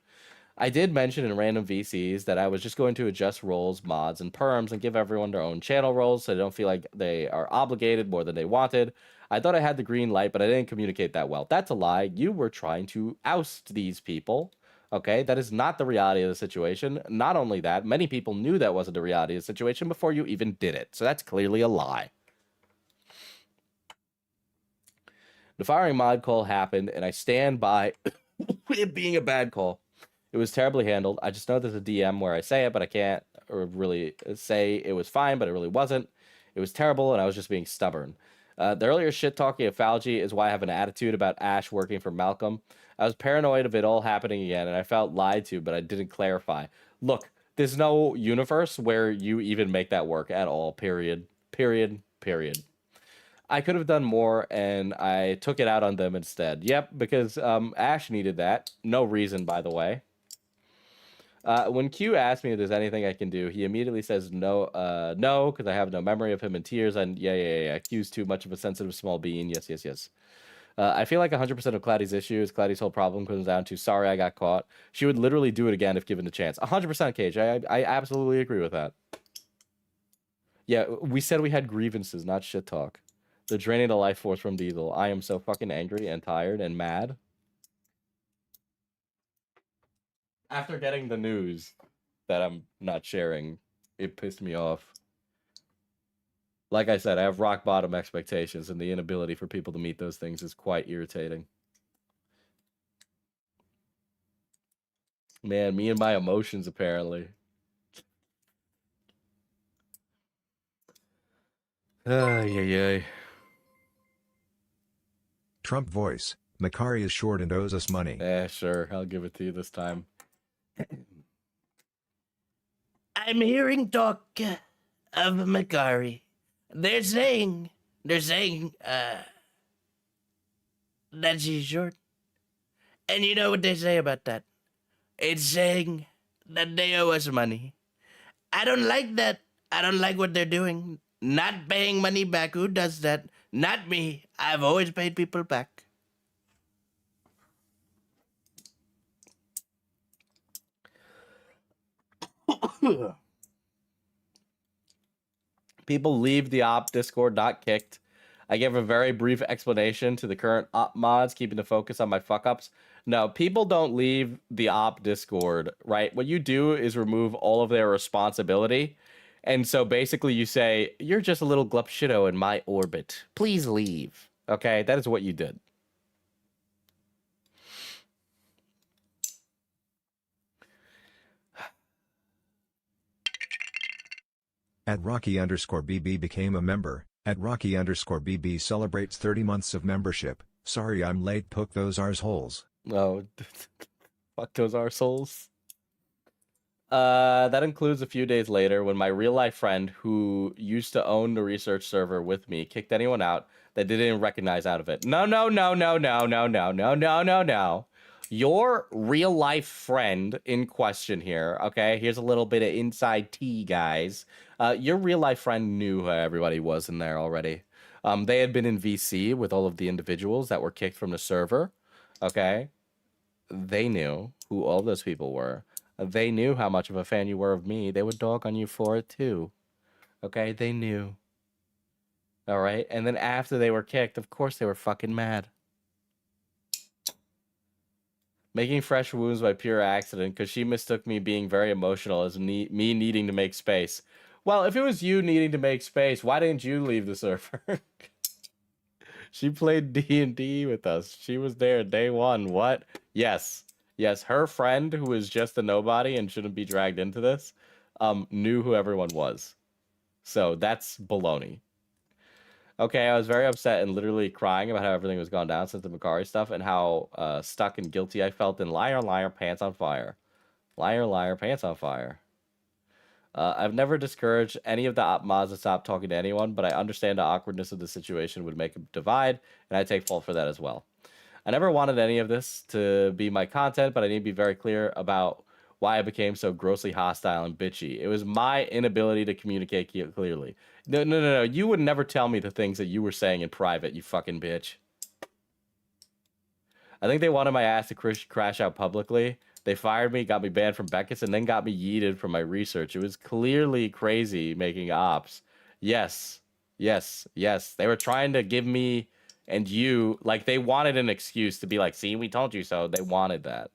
I did mention in random VCs that I was just going to adjust roles, mods, and perms and give everyone their own channel roles so they don't feel like they are obligated more than they wanted. I thought I had the green light, but I didn't communicate that well. That's a lie. You were trying to oust these people. Okay, that is not the reality of the situation. Not only that, many people knew that wasn't the reality of the situation before you even did it. So that's clearly a lie. The firing mod call happened, and I stand by it being a bad call. It was terribly handled. I just know there's a DM where I say it, but I can't really say it was fine, but it really wasn't. It was terrible, and I was just being stubborn. The earlier shit talking of Fouchy is why I have an attitude about Ash working for Malcolm. I was paranoid of it all happening again, and I felt lied to, but I didn't clarify. Look, there's no universe where you even make that work at all, period. Period. Period. I could have done more, and I took it out on them instead. Yep, because Ash needed that. No reason, by the way. When Q asks me if there's anything I can do, he immediately says no, no, because I have no memory of him in tears. And yeah. Q's too much of a sensitive small being. Yes. I feel like 100% of Claddy's issues, Claddy's whole problem comes down to, sorry, I got caught. She would literally do it again if given the chance. 100% Cage. I absolutely agree with that. Yeah, we said we had grievances, not shit talk. They're draining the life force from Diesel. I am so fucking angry and tired and mad. After getting the news that I'm not sharing, it pissed me off. Like I said, I have rock bottom expectations, and the inability for people to meet those things is quite irritating. Man, me and my emotions, apparently. Ay. Trump voice. Makari is short and owes us money. Sure. I'll give it to you this time. I'm hearing talk of Makari. They're saying that she's short. And you know what they say about that? It's saying that they owe us money. I don't like that. I don't like what they're doing. Not paying money back. Who does that? Not me. I've always paid people back. People leave the op Discord not kicked. I gave a very brief explanation to the current op mods, keeping the focus on my fuck-ups. No, people don't leave the op Discord, right? What you do is remove all of their responsibility. And so basically you say, you're just a little glupshitto in my orbit. Please leave. Okay, that is what you did. At Rocky_BB became a member. At Rocky_BB celebrates 30 months of membership. Sorry I'm late, poke those arseholes. Oh, fuck those arseholes. That includes a few days later when my real life friend who used to own the research server with me kicked anyone out that they didn't recognize out of it. No. Your real life friend in question here, okay? Here's a little bit of inside tea, guys. Your real life friend knew who everybody was in there already. They had been in VC with all of the individuals that were kicked from the server, okay? They knew who all those people were. They knew how much of a fan you were of me. They would dog on you for it too. Okay, they knew. All right, and then after they were kicked, of course they were fucking mad. Making fresh wounds by pure accident because she mistook me being very emotional as me needing to make space. Well, if it was you needing to make space, why didn't you leave the server? She played D&D with us. She was there day one. What? Yes, her friend, who is just a nobody and shouldn't be dragged into this, knew who everyone was. So that's baloney. Okay, I was very upset and literally crying about how everything was gone down since the Makari stuff and how stuck and guilty I felt in liar, pants on fire. Liar, pants on fire. I've never discouraged any of the op mods to stop talking to anyone, but I understand the awkwardness of the situation would make a divide, and I take fault for that as well. I never wanted any of this to be my content, but I need to be very clear about why I became so grossly hostile and bitchy. It was my inability to communicate clearly. No. You would never tell me the things that you were saying in private, you fucking bitch. I think they wanted my ass to crash out publicly. They fired me, got me banned from Beckett's, and then got me yeeted from my research. It was clearly crazy making ops. Yes. They were trying to give me and you, like, they wanted an excuse to be like, see, we told you so. They wanted that.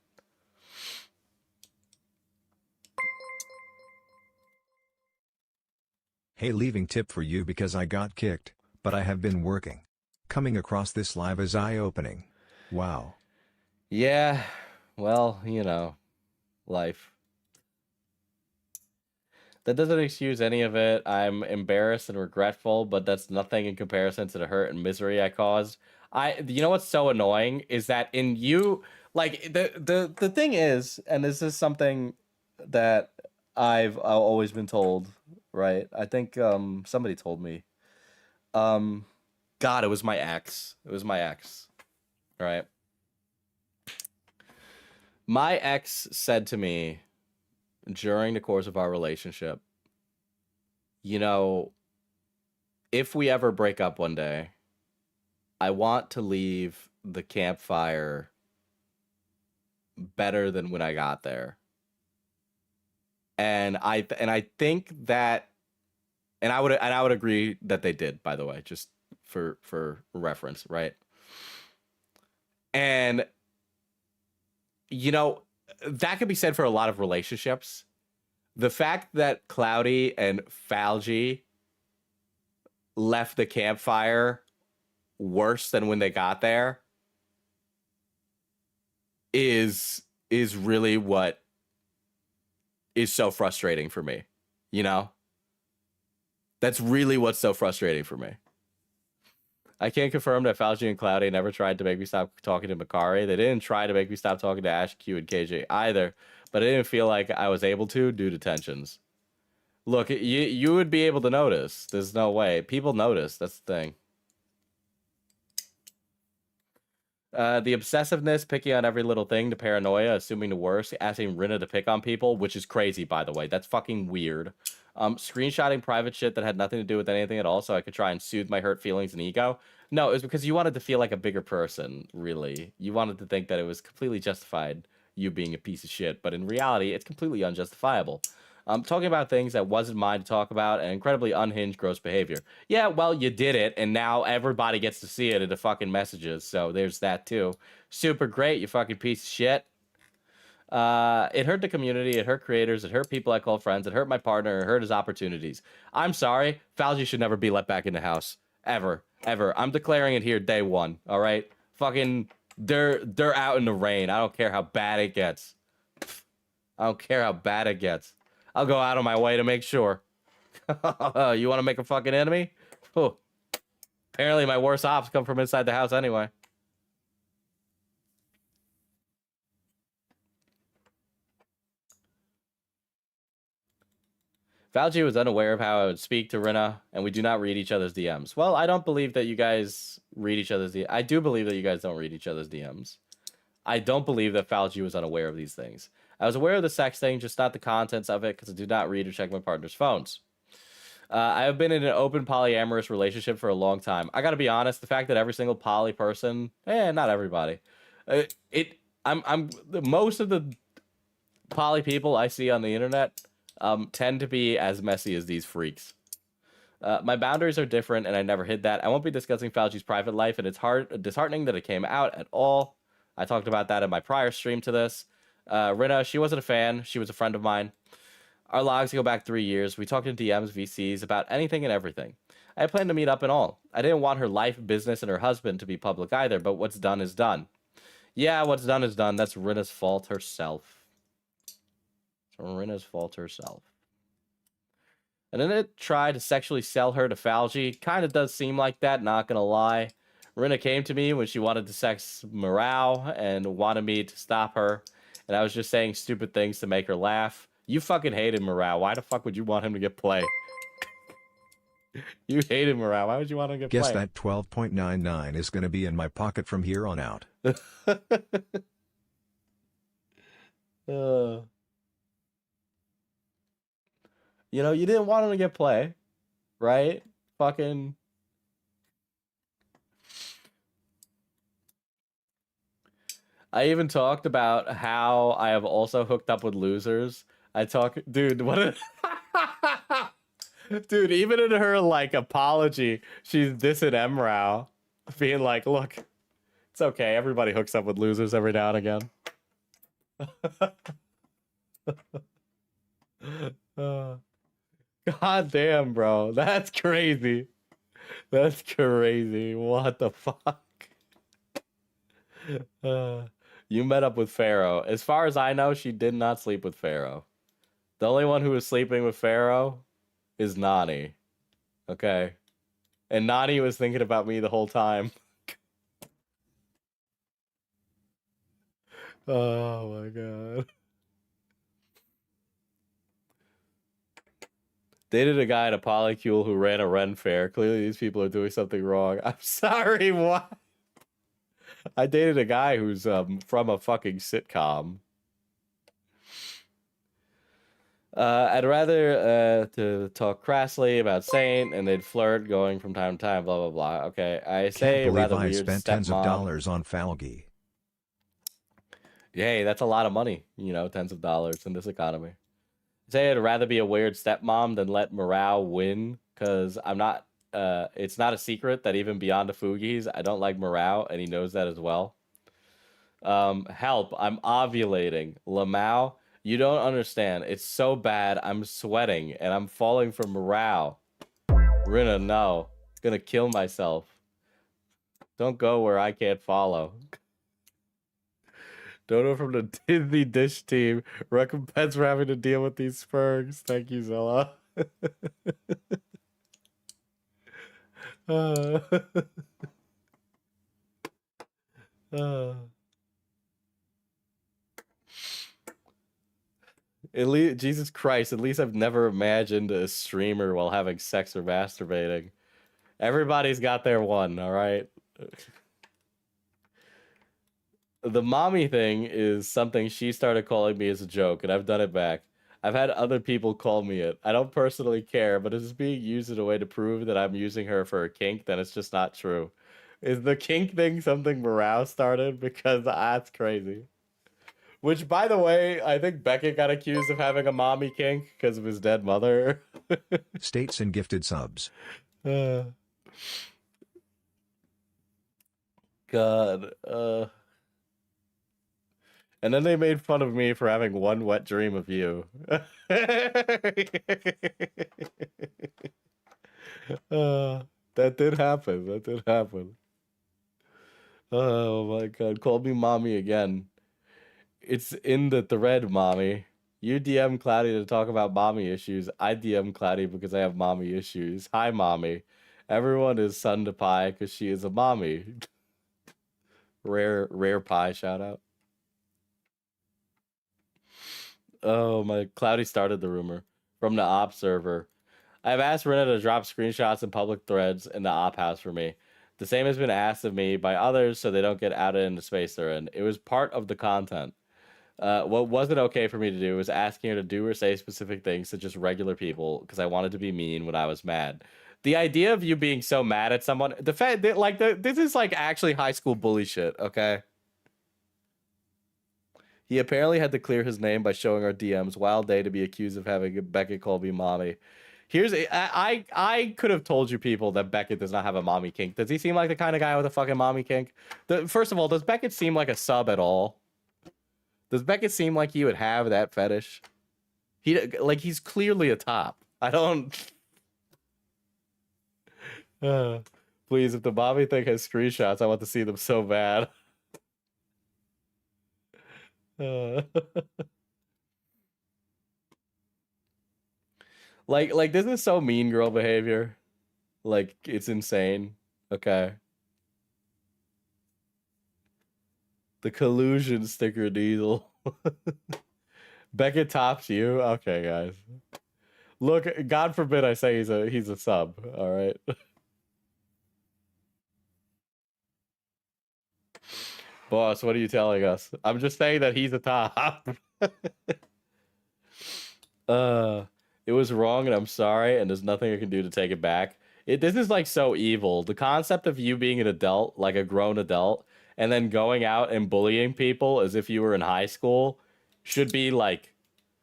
Hey, leaving tip for you because I got kicked, but I have been working. Coming across this live is eye-opening. Wow. Yeah, well, you know, life. That doesn't excuse any of it. I'm embarrassed and regretful, but that's nothing in comparison to the hurt and misery I caused. You know what's so annoying is that in you, like the thing is, and this is something that I've always been told, right? I think somebody told me. God, it was my ex. It was my ex, right? My ex said to me during the course of our relationship, you know, if we ever break up one day, I want to leave the campfire better than when I got there. And I think that, and I would agree that they did, by the way, just for reference, right? And you know, that could be said for a lot of relationships. The fact that Cloudy and Fouchy left the campfire worse than when they got there is really what is so frustrating for me, you know? That's really what's so frustrating for me. I can't confirm that Fouchy and Cloudy never tried to make me stop talking to Makari. They didn't try to make me stop talking to Ash, Q, and KJ either, but I didn't feel like I was able to due to tensions. Look, you would be able to notice. There's no way. People notice. That's the thing. The obsessiveness, picking on every little thing, the paranoia, assuming the worst, asking Rinna to pick on people, which is crazy, by the way. That's fucking weird. Screenshotting private shit that had nothing to do with anything at all so I could try and soothe my hurt feelings and ego. No, it was because you wanted to feel like a bigger person, really. You wanted to think that it was completely justified, you being a piece of shit, but in reality, it's completely unjustifiable. Talking about things that wasn't mine to talk about and incredibly unhinged gross behavior. Yeah, well, you did it, and now everybody gets to see it in the fucking messages, so there's that too. Super great, you fucking piece of shit. It hurt the community, it hurt creators, it hurt people I call friends, it hurt my partner, it hurt his opportunities. I'm sorry, Fouchy should never be let back in the house. Ever. Ever. I'm declaring it here day one, alright? Fucking, they're out in the rain. I don't care how bad it gets. I don't care how bad it gets. I'll go out of my way to make sure. You want to make a fucking enemy? Oh. Apparently my worst ops come from inside the house anyway. Fouchy was unaware of how I would speak to Rinna, and we do not read each other's DMs. Well, I don't believe that you guys read each other's DMs. I do believe that you guys don't read each other's DMs. I don't believe that Fouchy was unaware of these things. I was aware of the sex thing, just not the contents of it, because I do not read or check my partner's phones. I have been in an open polyamorous relationship for a long time. I gotta be honest, the fact that every single poly person, not everybody, most of the poly people I see on the internet tend to be as messy as these freaks. My boundaries are different, and I never hid that. I won't be discussing Fouchy's private life, and it's disheartening that it came out at all. I talked about that in my prior stream to this. Rinna, she wasn't a fan. She was a friend of mine. Our logs go back 3 years. We talked in DMs, VCs, about anything and everything. I planned to meet up and all. I didn't want her life, business, and her husband to be public either, but what's done is done. Yeah, what's done is done. That's Rinna's fault herself. It's Rinna's fault herself. And then it tried to sexually sell her to Fouchy. Kind of does seem like that, not gonna lie. Rinna came to me when she wanted to sex Morale and wanted me to stop her. And I was just saying stupid things to make her laugh. You fucking hated Morale. Why the fuck would you want him to get play? You hated Morale. Why would you want him to get play? Guess that 12.99 is going to be in my pocket from here on out. You know, you didn't want him to get play, right? Fucking... I even talked about how I have also hooked up with losers. Dude, what dude, even in her, like, apology, she's dissing Emrao, being like, look, it's okay, everybody hooks up with losers every now and again. God damn, bro, that's crazy. That's crazy. What the fuck? You met up with Pharaoh. As far as I know, she did not sleep with Pharaoh. The only one who was sleeping with Pharaoh is Nani. Okay. And Nani was thinking about me the whole time. Oh my god. Dated a guy at a polycule who ran a Ren fair. Clearly these people are doing something wrong. I'm sorry, what? I dated a guy who's from a fucking sitcom. I'd rather to talk crassly about Saint, and they'd flirt going from time to time, blah, blah, blah. Okay, I say Can't rather believe I weird spent tens of dollars on Falgi. Yay, that's a lot of money, you know, tens of dollars in this economy. Say I'd rather be a weird stepmom than let morale win, because I'm not, it's not a secret that even beyond the Fugis, I don't like morale, and he knows that as well. Help, I'm ovulating. Lamau, you don't understand. It's so bad, I'm sweating, and I'm falling for morale. Rina, no. Gonna kill myself. Don't go where I can't follow. Dono from the Disney Dish team. Recompense for having to deal with these spurgs. Thank you, Zella. At least, Jesus Christ, at least I've never imagined a streamer while having sex or masturbating. Everybody's got their one, all right? The mommy thing is something she started calling me as a joke, and I've done it back. I've had other people call me it. I don't personally care, but if it's being used in a way to prove that I'm using her for a kink, then it's just not true. Is the kink thing something Morale started? Because that's crazy. Which, by the way, I think Beckett got accused of having a mommy kink because of his dead mother. States and gifted subs. God. And then they made fun of me for having one wet dream of you. That did happen. That did happen. Oh my god. Called me mommy again. It's in the thread, mommy. You DM Cloudy to talk about mommy issues. I DM Cloudy because I have mommy issues. Hi, mommy. Everyone is son to pie because she is a mommy. Rare pie shout out. Oh, my Cloudy started the rumor from the op server. I've asked Rena to drop screenshots in public threads in the op house for me. The same has been asked of me by others so they don't get outed in the space they're in. It was part of the content. What wasn't okay for me to do was asking her to do or say specific things to just regular people because I wanted to be mean when I was mad. The idea of you being so mad at someone, the fact that this is like actually high school bully shit, okay? He apparently had to clear his name by showing our DMs. Wild day to be accused of having Beckett call me mommy. I could have told you people that Beckett does not have a mommy kink. Does he seem like the kind of guy with a fucking mommy kink? First of all, does Beckett seem like a sub at all? Does Beckett seem like he would have that fetish? He's clearly a top. I don't... please, if the mommy thing has screenshots, I want to see them so bad. Like this is so mean girl behavior. Like, it's insane. Okay. The collusion sticker diesel. Beckett tops you. Okay, guys. Look, God forbid I say he's a sub. All right. Boss, what are you telling us? I'm just saying that he's a top. It was wrong and I'm sorry, and there's nothing I can do to take it back. This is like so evil. The concept of you being an adult, like a grown adult, and then going out and bullying people as if you were in high school should be like,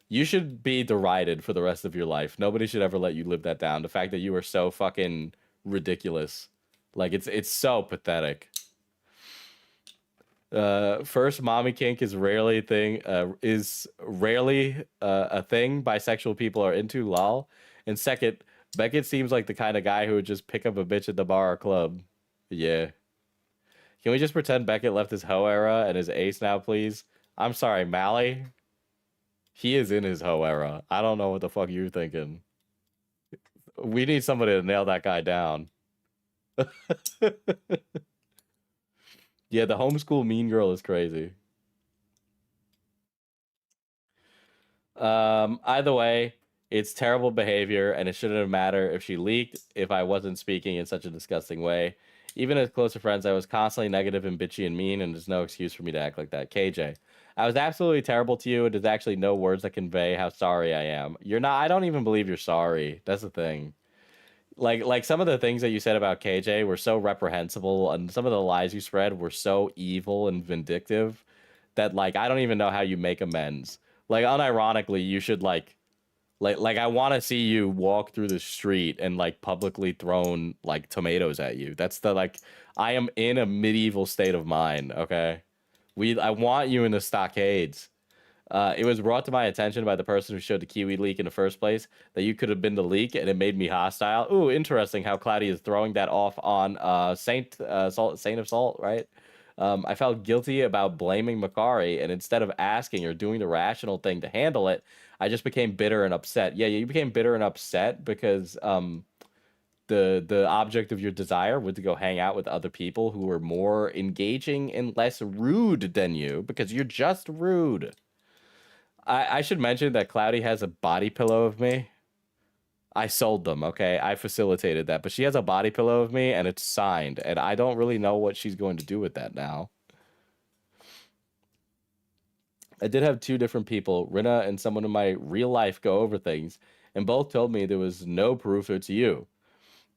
you should be derided for the rest of your life. Nobody should ever let you live that down. The fact that you were so fucking ridiculous. Like, it's so pathetic. First, mommy kink is rarely a thing. A thing bisexual people are into. Lol. And second, Beckett seems like the kind of guy who would just pick up a bitch at the bar or club. Yeah. Can we just pretend Beckett left his hoe era and is ace now, please? I'm sorry, Mally. He is in his hoe era. I don't know what the fuck you're thinking. We need somebody to nail that guy down. Yeah, the homeschool mean girl is crazy. Either way, it's terrible behavior, and it shouldn't have mattered if she leaked if I wasn't speaking in such a disgusting way. Even as closer friends, I was constantly negative and bitchy and mean, and there's no excuse for me to act like that. KJ, I was absolutely terrible to you, and there's actually no words that convey how sorry I am. You're not. I don't even believe you're sorry. That's the thing. Like some of the things that you said about KJ were so reprehensible, and some of the lies you spread were so evil and vindictive that like I don't even know how you make amends. Like unironically, you should like I want to see you walk through the street and like publicly thrown like tomatoes at you. That's the like I am in a medieval state of mind. Okay, I want you in the stockades. It was brought to my attention by the person who showed the Kiwi leak in the first place that you could have been the leak, and it made me hostile. Ooh, interesting how Cloudy is throwing that off on Saint of Salt, right? I felt guilty about blaming Makari, and instead of asking or doing the rational thing to handle it, I just became bitter and upset. Yeah, you became bitter and upset because the object of your desire was to go hang out with other people who were more engaging and less rude than you, because you're just rude. I should mention that Cloudy has a body pillow of me. I sold them, okay? I facilitated that. But she has a body pillow of me, and it's signed. And I don't really know what she's going to do with that now. I did have two different people, Rina and someone in my real life, go over things. And both told me there was no proof it's you.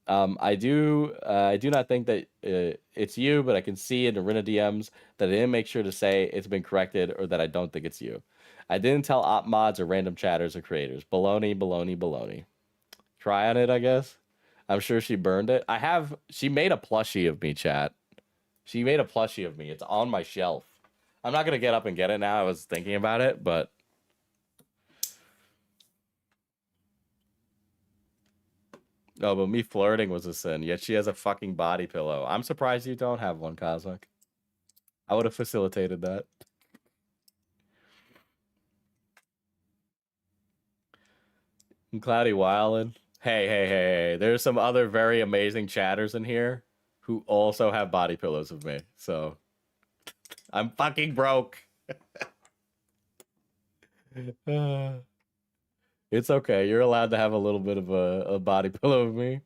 I do not think that it's you, but I can see in the Rina DMs that I didn't make sure to say it's been corrected or that I don't think it's you. I didn't tell op mods or random chatters or creators. Baloney, baloney, baloney. Try on it, I guess. I'm sure she burned it. She made a plushie of me, chat. She made a plushie of me. It's on my shelf. I'm not going to get up and get it now. I was thinking about it, but... No, but me flirting was a sin. Yet she has a fucking body pillow. I'm surprised you don't have one, Cosmic. I would have facilitated that. And Cloudy Wildin'. Hey. There's some other very amazing chatters in here who also have body pillows of me. So I'm fucking broke. It's okay. You're allowed to have a little bit of a body pillow of me.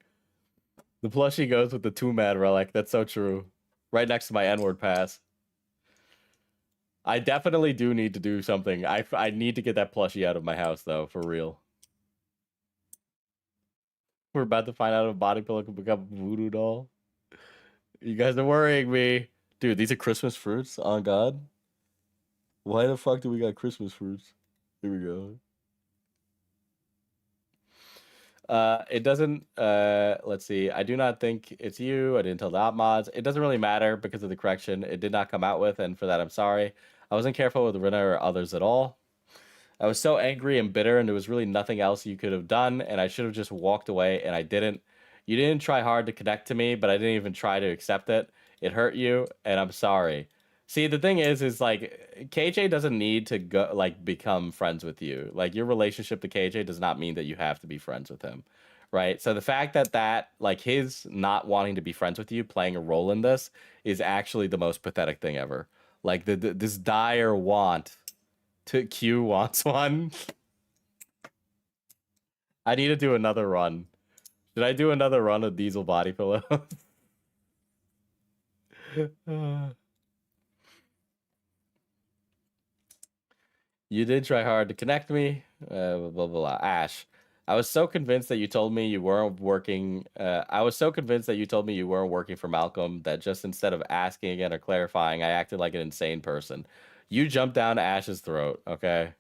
The plushie goes with the 2-mad relic. That's so true. Right next to my N-word pass. I definitely do need to do something. I need to get that plushie out of my house, though, for real. We're about to find out if a body pillow can become a voodoo doll. You guys are worrying me. Dude, these are Christmas fruits? On God. Why the fuck do we got Christmas fruits? Here we go. It doesn't, let's see. I do not think it's you. I didn't tell the op mods. It doesn't really matter because of the correction it did not come out with, and for that I'm sorry. I wasn't careful with Rina or others at all. I was so angry and bitter, and there was really nothing else you could have done, and I should have just walked away, and I didn't. You didn't try hard to connect to me, but I didn't even try to accept it. It hurt you, and I'm sorry. See, the thing is like, KJ doesn't need to go, like, become friends with you. Like, your relationship to KJ does not mean that you have to be friends with him, right? So the fact that, like, his not wanting to be friends with you playing a role in this is actually the most pathetic thing ever. Like, this dire want to Q wants one. I need to do another run. Should I do another run of Diesel body pillow? You did try hard to connect me. Blah, blah, blah. Ash, I was so convinced that you told me you weren't working. I was so convinced that you told me you weren't working for Malcolm that just instead of asking again or clarifying, I acted like an insane person. You jumped down Ash's throat, okay?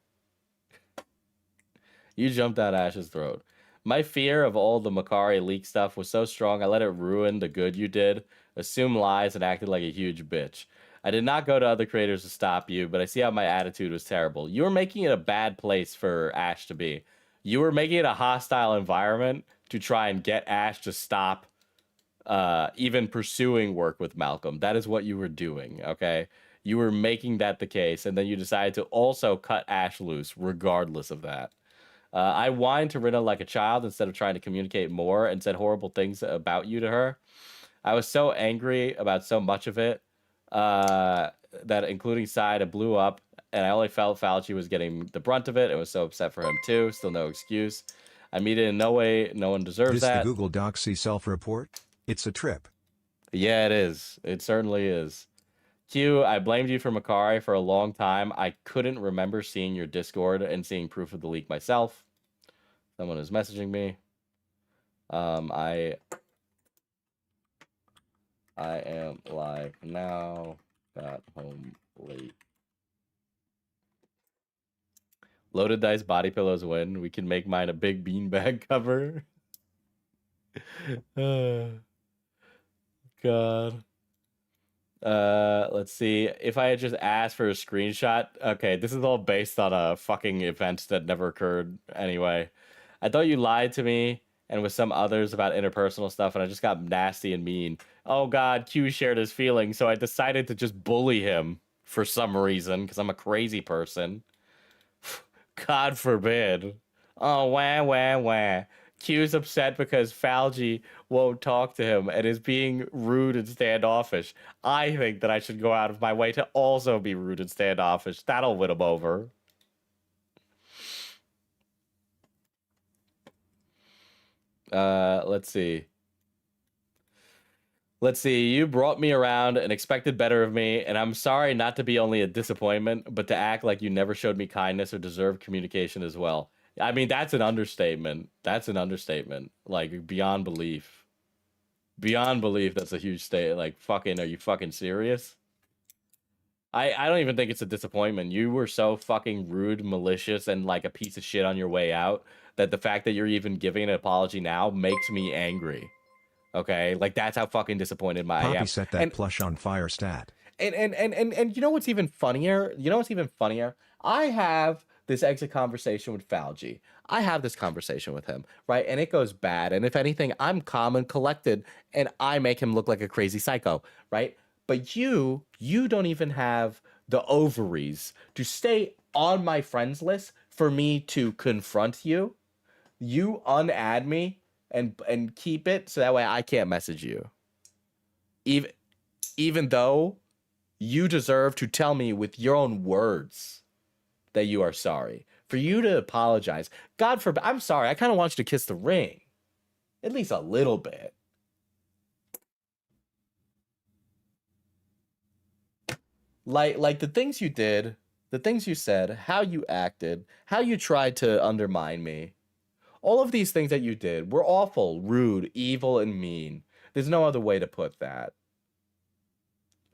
You jumped down Ash's throat. My fear of all the Makari leak stuff was so strong, I let it ruin the good you did, assume lies, and acted like a huge bitch. I did not go to other creators to stop you, but I see how my attitude was terrible. You were making it a bad place for Ash to be. You were making it a hostile environment to try and get Ash to stop even pursuing work with Malcolm. That is what you were doing, okay? You were making that the case, and then you decided to also cut Ash loose regardless of that. I whined to Rina like a child instead of trying to communicate more and said horrible things about you to her. I was so angry about so much of it that including side, it blew up, and I only felt Fouchy was getting the brunt of it. I was so upset for him too. Still no excuse. I mean it in no way. No one deserves that. This the Google Docsy self-report? It's a trip. Yeah, it is. It certainly is. Q, I blamed you for Makari for a long time. I couldn't remember seeing your Discord and seeing proof of the leak myself. Someone is messaging me. I am live now. Got home late. Loaded dice body pillows win. We can make mine a big beanbag cover. God. Let's see. If I had just asked for a screenshot. Okay, this is all based on a fucking event that never occurred anyway. I thought you lied to me and with some others about interpersonal stuff, and I just got nasty and mean. Oh god, Q shared his feelings, so I decided to just bully him for some reason, because I'm a crazy person. God forbid. Oh, wah, wah, wah. Q's upset because Fouchy won't talk to him and is being rude and standoffish. I think that I should go out of my way to also be rude and standoffish. That'll win him over. Let's see. Let's see. You brought me around and expected better of me, and I'm sorry not to be only a disappointment, but to act like you never showed me kindness or deserved communication as well. I mean, that's an understatement. That's an understatement. Like, beyond belief. Beyond belief, that's a huge statement. Like, fucking, are you fucking serious? I don't even think it's a disappointment. You were so fucking rude, malicious, and like a piece of shit on your way out that the fact that you're even giving an apology now makes me angry. Okay? Like, that's how fucking disappointed I am. Poppy set that plush on fire stat. And you know what's even funnier? You know what's even funnier? I have this exit conversation with Fouchy. I have this conversation with him, right? And it goes bad. And if anything, I'm calm and collected, and I make him look like a crazy psycho, right? But you don't even have the ovaries to stay on my friends list for me to confront you. You unadd me and keep it so that way I can't message you. Even though you deserve to tell me with your own words that you are sorry. For you to apologize. God forbid. I'm sorry. I kind of want you to kiss the ring. At least a little bit. Like the things you did, the things you said, how you acted, how you tried to undermine me. All of these things that you did were awful, rude, evil, and mean. There's no other way to put that.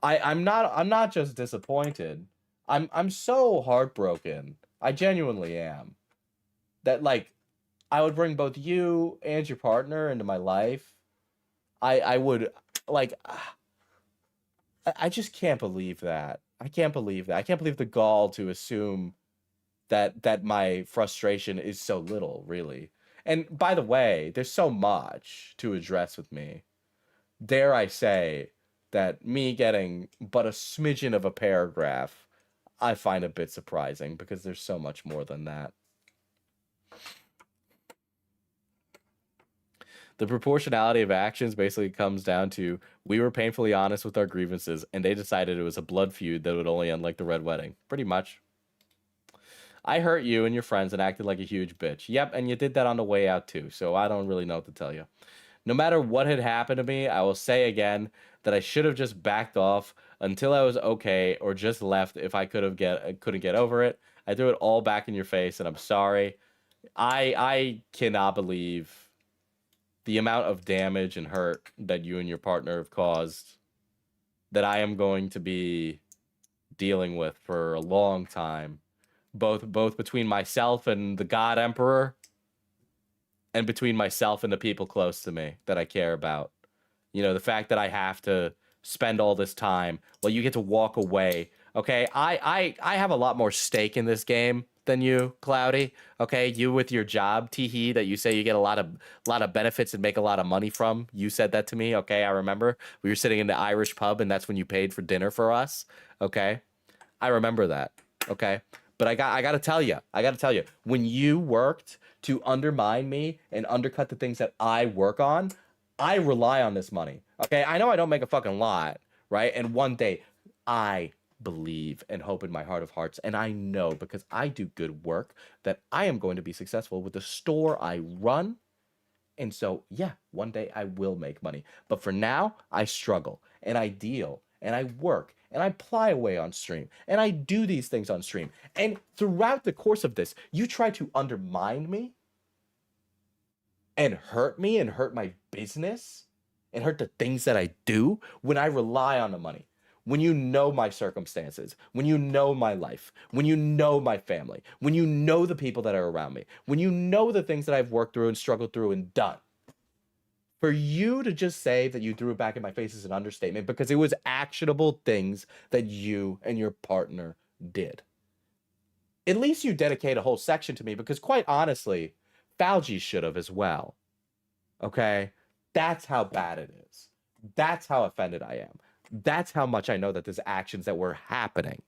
I'm not just disappointed. I'm so heartbroken. I genuinely am. That like I would bring both you and your partner into my life. I would like I just can't believe that. I can't believe that. I can't believe the gall to assume that my frustration is so little, really. And by the way, there's so much to address with me. Dare I say that me getting but a smidgen of a paragraph, I find a bit surprising because there's so much more than that. The proportionality of actions basically comes down to we were painfully honest with our grievances and they decided it was a blood feud that would only end like the Red Wedding. Pretty much. I hurt you and your friends and acted like a huge bitch. Yep, and you did that on the way out too, so I don't really know what to tell you. No matter what had happened to me, I will say again that I should have just backed off until I was okay or just left if I couldn't get over it. I threw it all back in your face and I'm sorry. I cannot believe the amount of damage and hurt that you and your partner have caused that I am going to be dealing with for a long time. Both between myself and the God Emperor and between myself and the people close to me that I care about. You know, the fact that I have to spend all this time while you get to walk away. Okay, I have a lot more stake in this game than you, Cloudy. Okay, you with your job, teehee, that you say you get a lot of benefits and make a lot of money from. You said that to me. Okay, I remember. We were sitting in the Irish pub, and that's when you paid for dinner for us. Okay, I remember that. Okay, but I gotta tell you, when you worked to undermine me and undercut the things that I work on, I rely on this money. Okay, I know I don't make a fucking lot, right? And one day, I believe and hope in my heart of hearts, and I know because I do good work that I am going to be successful with the store I run. And so, yeah, one day I will make money. But for now, I struggle and I deal and I work and I ply away on stream and I do these things on stream. And throughout the course of this, you try to undermine me and hurt my business and hurt the things that I do when I rely on the money. When you know my circumstances, when you know my life, when you know my family, when you know the people that are around me, when you know the things that I've worked through and struggled through and done. For you to just say that you threw it back in my face is an understatement because it was actionable things that you and your partner did. At least you dedicate a whole section to me because quite honestly, Fouchy should have as well. Okay? That's how bad it is. That's how offended I am. That's how much I know that there's actions that were happening.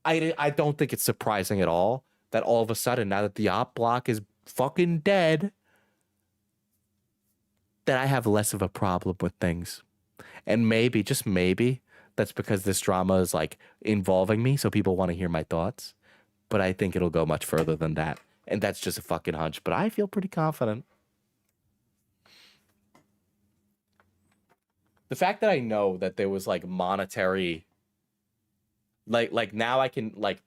I don't think it's surprising at all that all of a sudden, now that the OppBlock is fucking dead, that I have less of a problem with things. And maybe, just maybe, that's because this drama is like involving me, so people want to hear my thoughts. But I think it'll go much further than that. And that's just a fucking hunch, but I feel pretty confident. The fact that I know that there was like monetary, like now I can like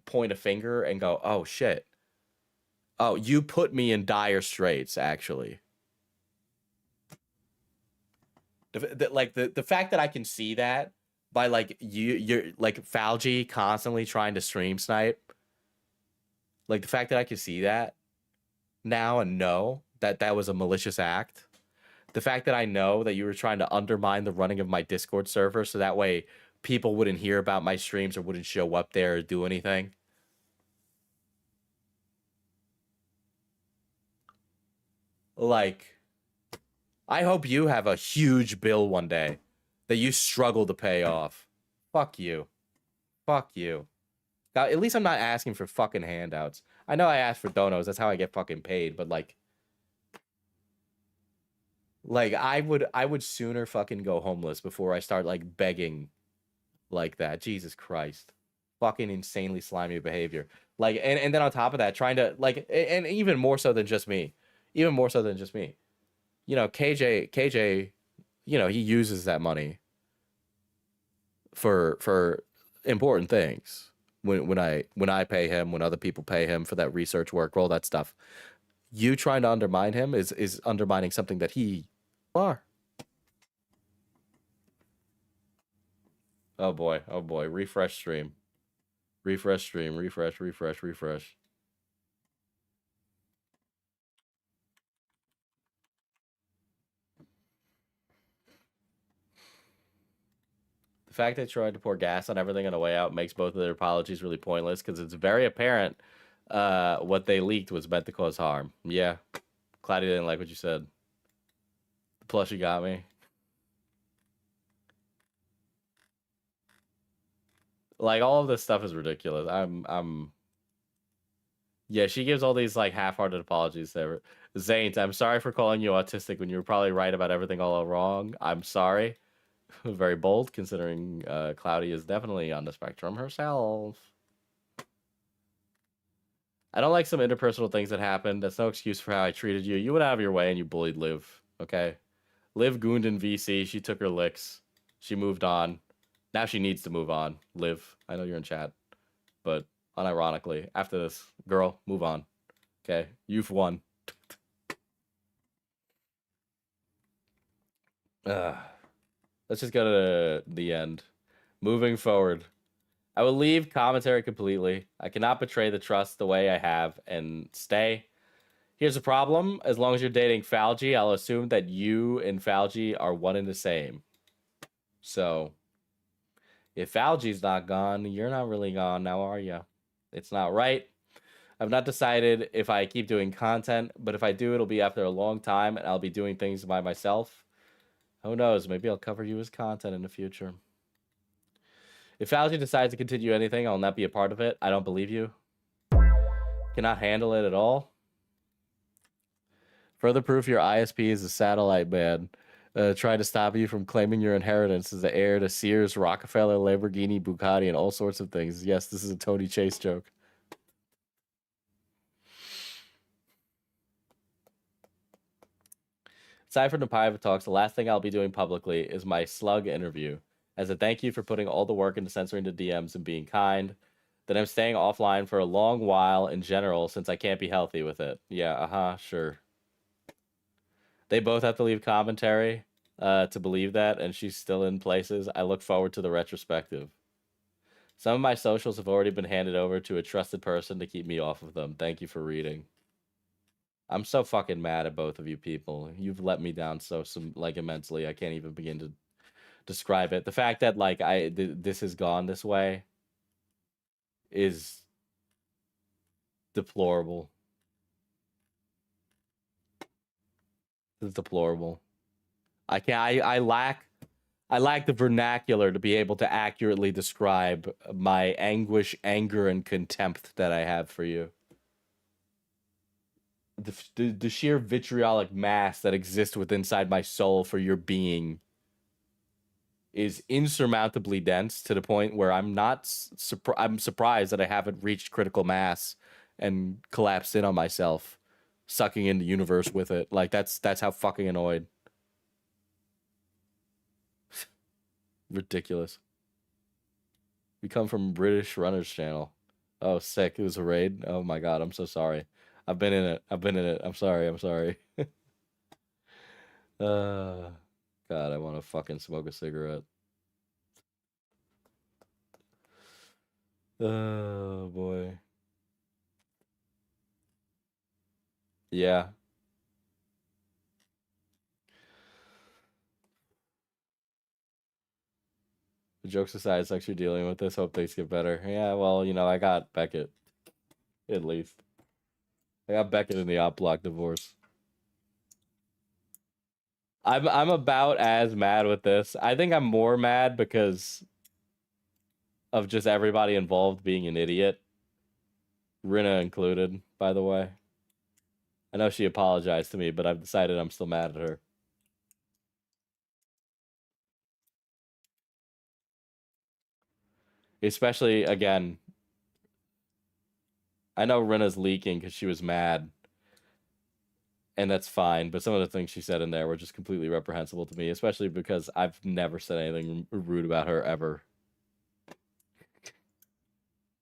point a finger and go, oh shit. Oh, you put me in dire straits, actually. The fact that I can see that by like you're like Fouchy constantly trying to stream snipe. Like the fact that I can see that now and know that that was a malicious act. The fact that I know that you were trying to undermine the running of my Discord server so that way people wouldn't hear about my streams or wouldn't show up there or do anything. Like, I hope you have a huge bill one day that you struggle to pay off. Fuck you. Fuck you. Now, at least I'm not asking for fucking handouts. I know I asked for donos. That's how I get fucking paid. But like I would sooner fucking go homeless before I start like begging like that. Jesus Christ. Fucking insanely slimy behavior. Like, and then on top of that, trying to like, and even more so than just me. Even more so than just me. You know, KJ, you know, he uses that money for important things. When I pay him, when other people pay him for that research work, all that stuff. You trying to undermine him is undermining something that he are. Oh boy, refresh stream. Refresh stream, refresh. The fact they tried to pour gas on everything on the way out makes both of their apologies really pointless because it's very apparent what they leaked was meant to cause harm. Yeah, Cloudy didn't like what you said. Plus, you got me. Like, all of this stuff is ridiculous. Yeah, she gives all these, like, half-hearted apologies there. Zaint, I'm sorry for calling you autistic when you were probably right about everything all wrong. I'm sorry. Very bold, considering Cloudy is definitely on the spectrum herself. I don't like some interpersonal things that happened. That's no excuse for how I treated you. You went out of your way and you bullied Liv, okay? Liv gooned in VC. She took her licks. She moved on. Now she needs to move on. Liv, I know you're in chat. But unironically, after this, girl, move on. Okay? You've won. Let's just go to the end. Moving forward. I will leave commentary completely. I cannot betray the trust the way I have and stay. Here's the problem. As long as you're dating Fouchy, I'll assume that you and Fouchy are one and the same. So, if Fouchy's not gone, you're not really gone now, are you? It's not right. I've not decided if I keep doing content, but if I do, it'll be after a long time, and I'll be doing things by myself. Who knows? Maybe I'll cover you as content in the future. If Fouchy decides to continue anything, I'll not be a part of it. I don't believe you. Cannot handle it at all. Further proof your ISP is a satellite man. Trying to stop you from claiming your inheritance as the heir to Sears, Rockefeller, Lamborghini, Bugatti, and all sorts of things. Yes, this is a Tony Chase joke. Aside from the private talks, the last thing I'll be doing publicly is my slug interview. As a thank you for putting all the work into censoring the DMs and being kind. Then I'm staying offline for a long while in general since I can't be healthy with it. Yeah, sure. They both have to leave commentary to believe that, and she's still in places. I look forward to the retrospective. Some of my socials have already been handed over to a trusted person to keep me off of them. Thank you for reading. I'm so fucking mad at both of you people. You've let me down like immensely. I can't even begin to describe it. The fact that like this has gone this way is deplorable. It's deplorable. I lack the vernacular to be able to accurately describe my anguish, anger, and contempt that I have for you. The sheer vitriolic mass that exists inside my soul for your being is insurmountably dense to the point where I'm surprised that I haven't reached critical mass and collapsed in on myself, sucking in the universe with it. Like that's how fucking annoyed. Ridiculous. We come from British Runners channel. Oh, sick. It was a raid. Oh my god, I'm so sorry. I've been in it. I'm sorry. God, I want to fucking smoke a cigarette. Oh boy. Yeah. Jokes aside, thanks for dealing with this. Hope things get better. Yeah, well, you know, I got Beckett. At least. I got Beckett in the OppBlock divorce. I'm about as mad with this. I think I'm more mad because of just everybody involved being an idiot. Rinna included, by the way. I know she apologized to me, but I've decided I'm still mad at her. Especially, again, I know Rinna's leaking because she was mad. And that's fine, but some of the things she said in there were just completely reprehensible to me, especially because I've never said anything rude about her ever.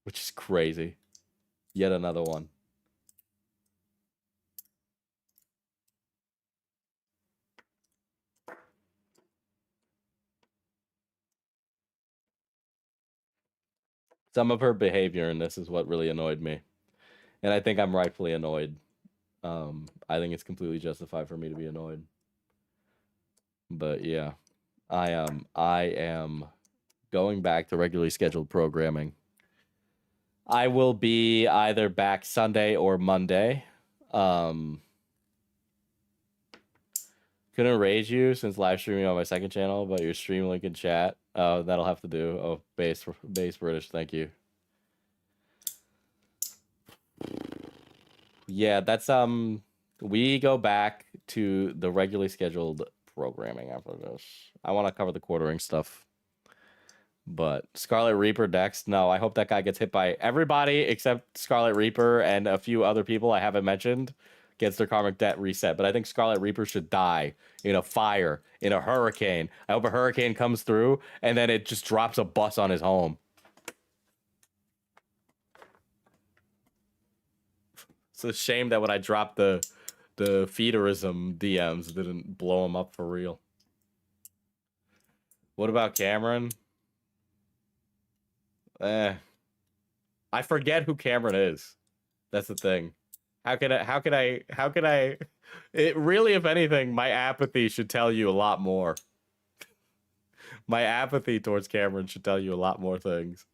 Which is crazy. Yet another one. Some of her behavior in this is what really annoyed me. And I think I'm rightfully annoyed. I think it's completely justified for me to be annoyed. But yeah, I am going back to regularly scheduled programming. I will be either back Sunday or Monday. Couldn't raise you since live streaming on my second channel, but your stream link in chat. Oh, that'll have to do. Oh, base British, thank you. Yeah, that's we go back to the regularly scheduled programming after this. I want to cover the quartering stuff. But Scarlet Reaper next. No, I hope that guy gets hit by everybody except Scarlet Reaper and a few other people I haven't mentioned gets their karmic debt reset. But I think Scarlet Reaper should die in a fire, in a hurricane. I hope a hurricane comes through and then it just drops a bus on his home. It's a shame that when I dropped the feederism DMs, it didn't blow him up for real. What about Cameron? I forget who Cameron is. That's the thing. How can I it really, if anything, my apathy should tell you a lot more. My apathy towards Cameron should tell you a lot more things.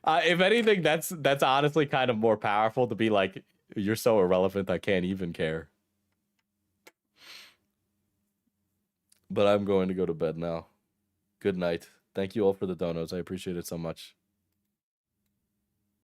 If anything, that's honestly kind of more powerful to be like, you're so irrelevant I can't even care. But I'm going to go to bed now. Good night. Thank you all for the donos. I appreciate it so much.